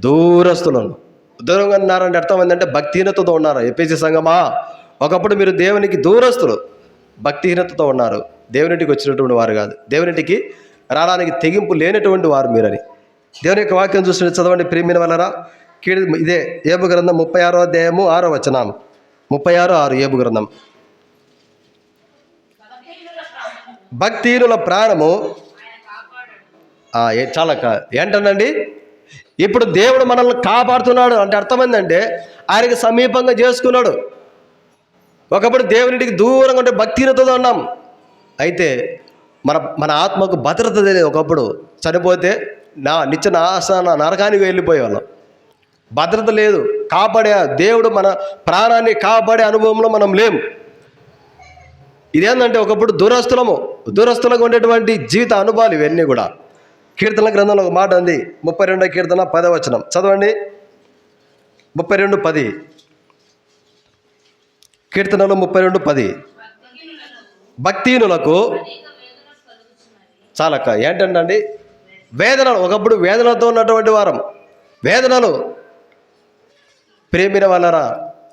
[SPEAKER 3] దూరస్తులను. దూరంగా ఉన్నారంటే అర్థం ఏంటంటే భక్తిహీనతతో ఉన్నారు. ఎఫెసీ సంఘమా, ఒకప్పుడు మీరు దేవునికి దూరస్తులు, భక్తిహీనతతో ఉన్నారు, దేవునింటికి వచ్చినటువంటి వారు కాదు, దేవునింటికి రావడానికి తెగింపు లేనటువంటి వారు మీరని. దేవుని యొక్క వాక్యం చూసి చదవండి ప్రియమైన వాళ్ళరా. ఇదే ఏబు గ్రంథం 36వ అధ్యాయము 6వ వచనం. 36:6 ఏబు గ్రంథం. భక్తిహీనుల ప్రాణము చాలా ఏంటండి? ఇప్పుడు దేవుడు మనల్ని కాపాడుతున్నాడు అంటే అర్థమైందంటే ఆయనకి సమీపంగా చేసుకున్నాడు. ఒకప్పుడు దేవునింటికి దూరంగా ఉంటే భక్తిహీనతతో ఉన్నాం. అయితే మన ఆత్మకు భద్రత తెలియదు. ఒకప్పుడు చనిపోతే నిత్య నరకానికి వెళ్ళిపోయేవాళ్ళం. భద్రత లేదు. కాపాడే దేవుడు మన ప్రాణాన్ని కాపాడే అనుభవంలో మనం లేము. ఇదేంటంటే ఒకప్పుడు దూరస్తులకు ఉండేటువంటి జీవిత అనుభవాలు ఇవన్నీ కూడా. కీర్తనల గ్రంథంలో ఒక మాట ఉంది, 32వ కీర్తన 10వ వచనం చదవండి. 32:10 కీర్తనలో 32:10. భక్తిహీనులకు చాలక్క ఏంటండి? వేదనలు. ఒకప్పుడు వేదనలతో ఉన్నటువంటి వారం. వేదనలు. ప్రేమిన వాళ్ళరా,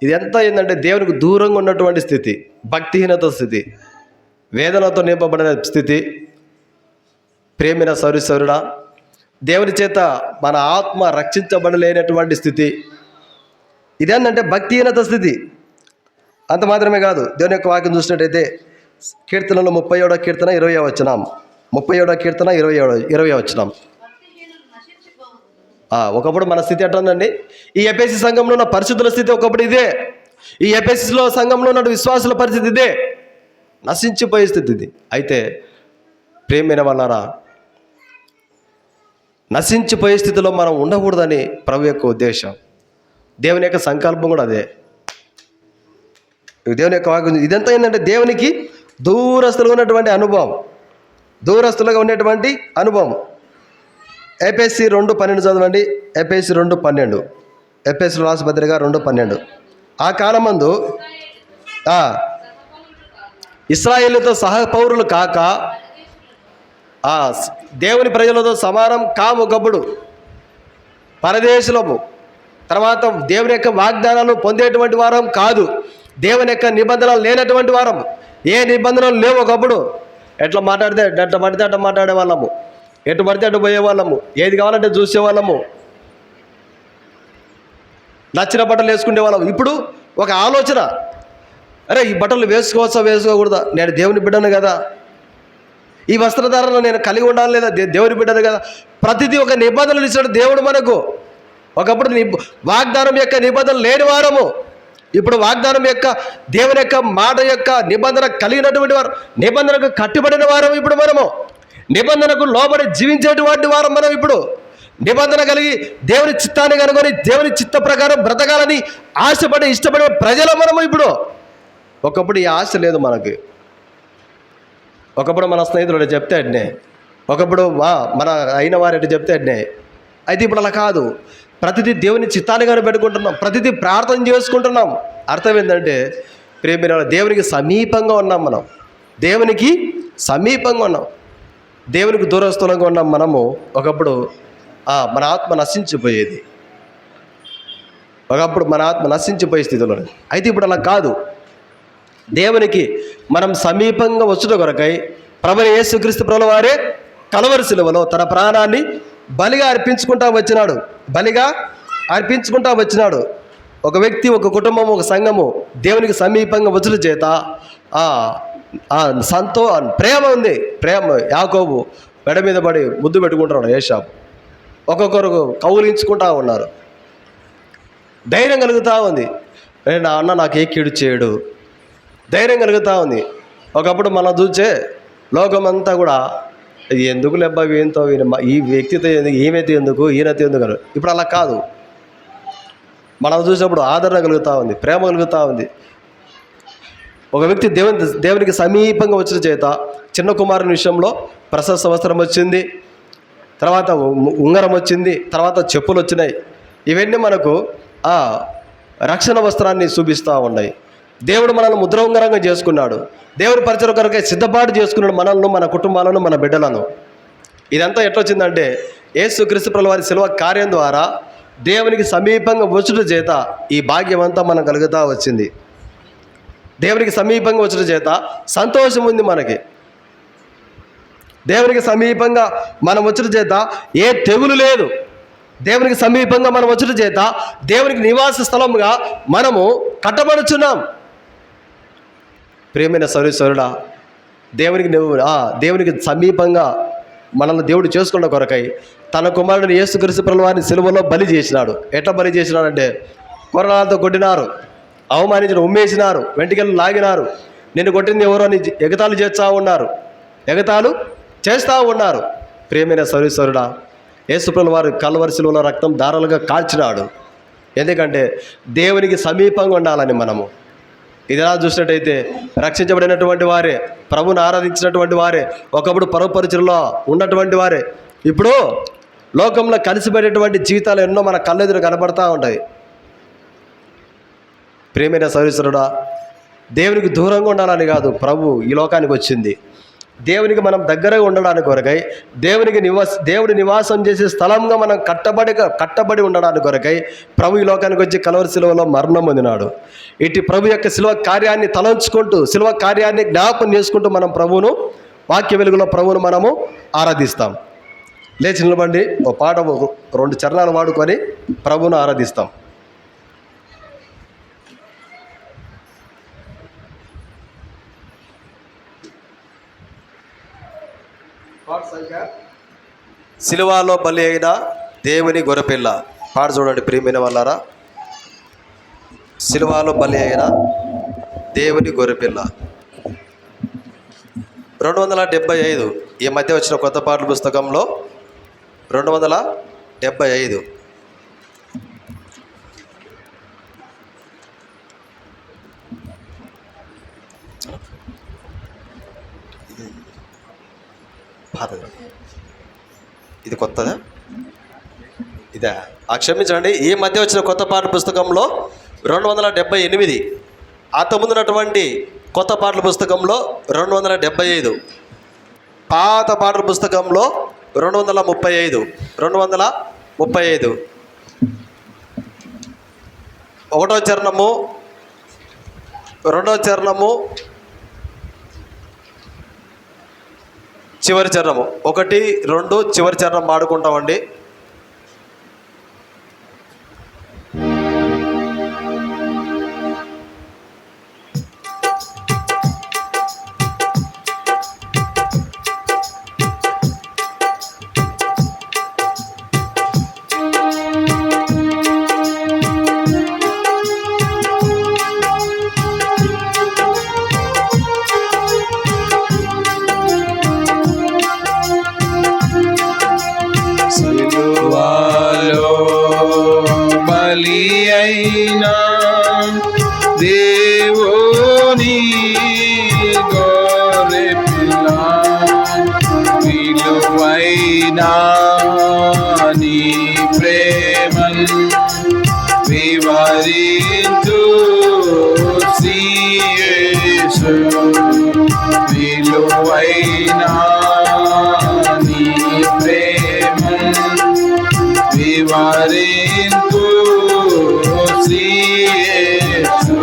[SPEAKER 3] ఇది ఎంత ఏంటంటే దేవునికి దూరంగా ఉన్నటువంటి స్థితి, భక్తిహీనత స్థితి, వేదనతో నింపబడిన స్థితి. ప్రేమిన సౌరుడా, దేవుని చేత మన ఆత్మ రక్షించబడలేనటువంటి స్థితి. ఇదేంటంటే భక్తిహీనత స్థితి. అంత మాత్రమే కాదు, దేవుని యొక్క వాక్యం చూసినట్టయితే కీర్తనలో 37వ కీర్తన 20వ వచనం. 37వ కీర్తన 20వ వచనం. ఒకప్పుడు మన స్థితి ఎట్లా ఉందండి? ఈ ఎఫెసీ సంఘంలో ఉన్న పరిశుద్ధుల స్థితి ఒకప్పుడు ఇదే. ఈ ఎఫెసీలో సంఘంలో ఉన్న విశ్వాసుల పరిస్థితి ఇదే. నశించిపోయే స్థితి ఇది. అయితే ప్రేమైన వాళ్ళారా, నశించిపోయే స్థితిలో మనం ఉండకూడదని ప్రభు యొక్క ఉద్దేశం, దేవుని యొక్క సంకల్పం కూడా అదే. దేవుని యొక్క వాక్యం ఇదంతా ఏంటంటే దేవునికి దూరస్తులుగా ఉన్నటువంటి అనుభవం, దూరస్తులుగా ఉండేటువంటి అనుభవం. ఎఫెసీ 2:12 చదవండి. ఎఫెసీ 2:12. ఎఫెసీ రాసిన పత్రిక 2:12. ఆ కాలమందు ఇశ్రాయేలుతో సహపౌరులు కాక దేవుని ప్రజలతో సమానం కాము. ఒకప్పుడు పరదేశులము. తర్వాత దేవుని యొక్క వాగ్దానాలు పొందేటువంటి వారం కాదు. దేవుని యొక్క నిబంధనలు లేనటువంటి వారం. ఏ నిబంధనలు లేవు ఒకప్పుడు. ఎట్లా మాట్లాడితే ఎట్లా పడితే అట్లా మాట్లాడే వాళ్ళము, ఎటు పడితే అటు పోయేవాళ్ళము, ఏది కావాలంటే చూసేవాళ్ళము, నచ్చిన బట్టలు వేసుకునే వాళ్ళము. ఇప్పుడు ఒక ఆలోచన, అరే ఈ బట్టలు వేసుకోవచ్చా వేసుకోకూడదా, నేను దేవుని బిడ్డను కదా, ఈ వస్త్రధారణ నేను కలిగి ఉండాలి లేదా, దేవుని బిడ్డను కదా. ప్రతిదీ ఒక నిబంధనలు ఇచ్చాడు దేవుడు మనకు. ఒకప్పుడు వాగ్దానం యొక్క నిబంధనలు లేని వారము, ఇప్పుడు వాగ్దానం యొక్క దేవుని యొక్క మాట యొక్క నిబంధన కలిగినటువంటి వారు, నిబంధనకు కట్టుబడిన వారం ఇప్పుడు మనము, నిబంధనకు లోబడి జీవించేటువంటి వారం మనం ఇప్పుడు. నిబంధన కలిగి దేవుని చిత్తాన్ని కనుగొని దేవుని చిత్త ప్రకారం బ్రతకాలని ఆశపడి ఇష్టపడే ప్రజలు మనము ఇప్పుడు. ఒకప్పుడు ఈ ఆశ లేదు మనకి. ఒకప్పుడు మన స్నేహితుడు చెప్తే అడ్నే, ఒకప్పుడు మన అయిన వారు చెప్తే అడ్నే. అయితే ఇప్పుడు అలా కాదు. ప్రతిదీ దేవుని చిత్తాన్ని పెట్టుకుంటున్నాం, ప్రతిదీ ప్రార్థన చేసుకుంటున్నాం. అర్థం ఏంటంటే ప్రేమ దేవునికి సమీపంగా ఉన్నాం మనం, దేవునికి సమీపంగా ఉన్నాం, దేవునికి దూరస్థులంగా ఉన్నాం మనము. ఒకప్పుడు మన ఆత్మ నశించిపోయేది, ఒకప్పుడు మన ఆత్మ నశించిపోయే స్థితిలో. అయితే ఇప్పుడు అలా కాదు. దేవునికి మనం సమీపంగా వచ్చుట కొరకై ప్రభువైన యేసుక్రీస్తు ప్రభుల వారే కలవరి శిలువలో తన ప్రాణాన్ని బలిగా అర్పించుకుంటా వచ్చినాడు. ఒక వ్యక్తి, ఒక కుటుంబం, ఒక సంఘము దేవునికి సమీపంగా వచ్చుట చేత ప్రేమ ఉంది. ప్రేమ యాకోబు మెడ మీద పడి ముద్దు పెట్టుకుంటున్నాడు ఏశావు. ఒక్కొక్కరు కౌలించుకుంటా ఉన్నారు. ధైర్యం కలుగుతూ ఉంది, నా అన్న నాకు ఏ కీడు చేయడు, ధైర్యం కలుగుతూ ఉంది. ఒకప్పుడు మనం చూసే లోకమంతా కూడా ఎందుకు లెబ్బ ఏంతో ఈ వ్యక్తితో ఎందుకు, ఈమెతో ఎందుకు, ఈయనతో ఎందుకు. ఇప్పుడు అలా కాదు. మనం చూసినప్పుడు ఆదరణ కలుగుతూ ఉంది, ప్రేమ కలుగుతూ ఉంది. ఒక వ్యక్తి దేవునికి సమీపంగా వచ్చిన చేత చిన్న కుమారుని విషయంలో ప్రశస్త వస్త్రం వచ్చింది, తర్వాత ఉంగరం వచ్చింది, తర్వాత చెప్పులు వచ్చినాయి. ఇవన్నీ మనకు రక్షణ వస్త్రాన్ని చూపిస్తూ ఉన్నాయి. దేవుడు మనల్ని ముద్ర ఉంగరంగా చేసుకున్నాడు, దేవుడి పరిచయం కొరకే సిద్ధపాటు చేసుకున్నాడు మనల్ని, మన కుటుంబాలను, మన బిడ్డలను. ఇదంతా ఎట్లొచ్చిందంటే యేసుక్రీస్తు ప్రభుల వారి శిలువ కార్యం ద్వారా దేవునికి సమీపంగా వచ్చుట చేత ఈ భాగ్యం అంతా మనం కలుగుతూ వచ్చింది. దేవునికి సమీపంగా వచ్చుట చేత సంతోషం ఉంది మనకి. దేవునికి సమీపంగా మనం వచ్చుట చేత ఏ తెగులు లేదు. దేవునికి సమీపంగా మనం వచ్చుట చేత దేవునికి నివాస స్థలంగా మనము కట్టబడుచున్నాం. ప్రియమైన సౌరీశ్వరుడా, దేవునికి సమీపంగా మనల్ని దేవుడు చేసుకున్న కొరకై తన కుమారుడిని యేసుక్రీస్తు ప్రభుల వారిని సిలువలో బలి చేసినాడు. ఎట్లా బలి చేసినాడంటే కొరడాలతో కొట్టినారు, అవమానించిన, ఉమ్మేసినారు, వెంట్రుకలు లాగినారు. నిన్ను కొట్టింది ఎవరో అని ఎగతాళి చేస్తూ ఉన్నారు. ప్రియమైన సౌరీశ్వరుడా, యేసు ప్రభుల వారు కల్వరి సిలువలో రక్తం ధారాలుగా కాల్చినాడు. ఎందుకంటే దేవునికి సమీపంగా ఉండాలని మనము. ఇది ఎలా చూసినట్టయితే రక్షించబడినటువంటి వారే, ప్రభుని ఆరాధించినటువంటి వారే, ఒకప్పుడు పరపరిచయలో ఉన్నటువంటి వారే ఇప్పుడు లోకంలో కలిసిపోయేటువంటి జీవితాలు ఎన్నో మన కళ్ళెదురు కనబడతా ఉంటాయి. ప్రియమైన సౌరీశ్వరుడా, దేవునికి దూరంగా ఉండాలని కాదు ప్రభు ఈ లోకానికి వచ్చింది. దేవునికి మనం దగ్గరగా ఉండడానికి కొరకై, దేవుడి నివాసం చేసే స్థలంగా మనం కట్టబడి ఉండడానికి కొరకై ప్రభు ఈ లోకానికి వచ్చి కల్వరి శిలువలో మరణం పొందినాడు. ఇటు ప్రభు యొక్క శిలువ కార్యాన్ని తలంచుకుంటూ, శిలువ కార్యాన్ని జ్ఞాపకం చేసుకుంటూ మనం ప్రభువును, వాక్య వెలుగులో ప్రభువును మనము ఆరాధిస్తాం. లేచి నిలబండి, ఓ పాట 2 చరణాలు వాడుకొని ప్రభువును ఆరాధిస్తాం. సిలువలో బలి అయిన దేవుని గొర్రెపిల్ల పాట చూడండి ప్రియమైన వాళ్ళారా. సిలువలో బలి అయిన దేవుని గొర్రెపిల్ల 275 ఈ మధ్య వచ్చిన కొత్త పాటల పుస్తకంలో 275. ఇది కొత్తదా? ఇదే క్షమించండి. ఈ మధ్య వచ్చిన కొత్త పాటల పుస్తకంలో 278, అంతకుముందున్నటువంటి కొత్త పాటల పుస్తకంలో 275, పాత పాటల పుస్తకంలో 235. 1వ చరణము, 2వ చరణము,
[SPEAKER 1] చివరి చరణము 1, 2 చివరి చరణం పాడుకుంటామండి.
[SPEAKER 2] సిలువలో బలి అయిన దేవుని గొర్రె పిల్ల, విలువైన నీ ప్రేమను వివరించు యేసు, విలువైన నీ ప్రేమను వివరించు యేసు.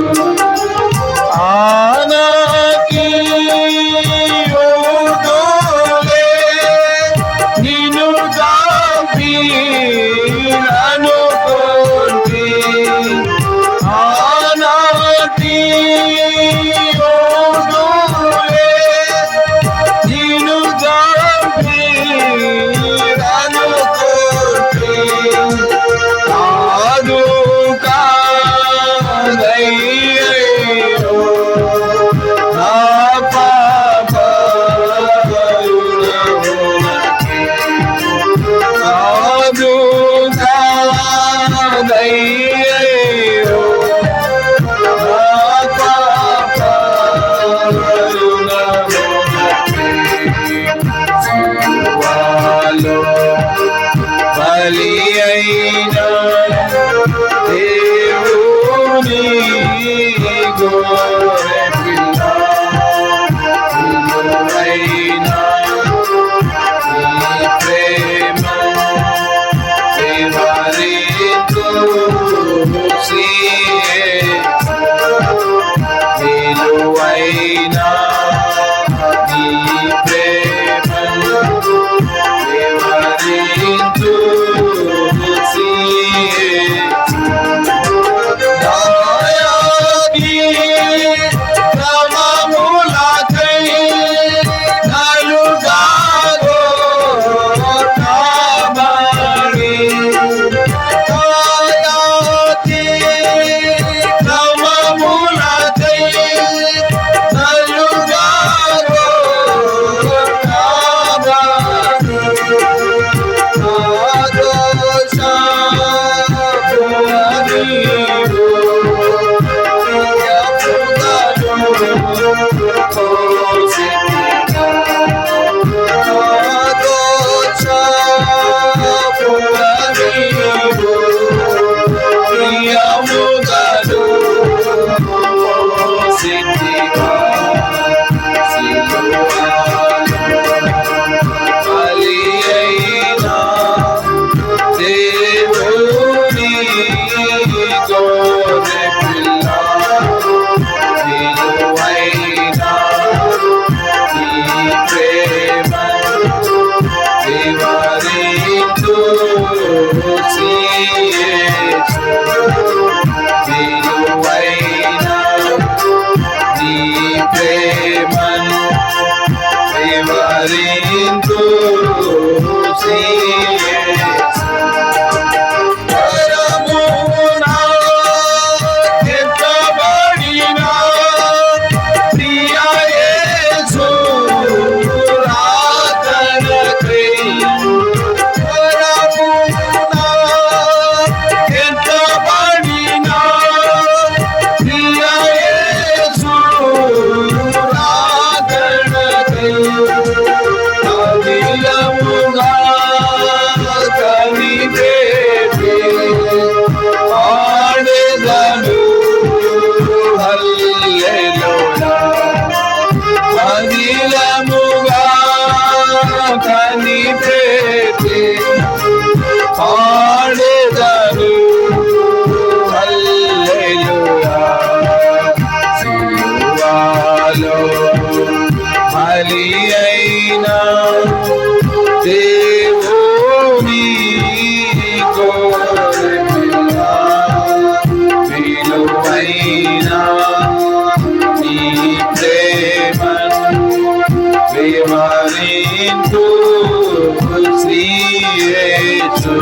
[SPEAKER 2] యేసు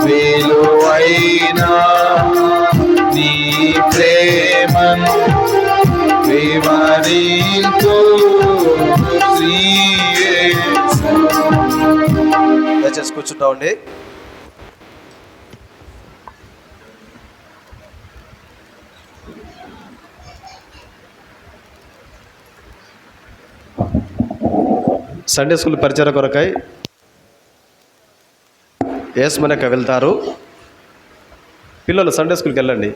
[SPEAKER 2] విలువైన నీ ప్రేమను వివరింతు శ్రీ యేసు.
[SPEAKER 3] దయచేసి కూర్చుంటామండి. సండే స్కూల్ పరిచయ కొరకై ఏస్మనక వెళ్తారు. పిల్లలు సండే స్కూల్కి వెళ్ళండి.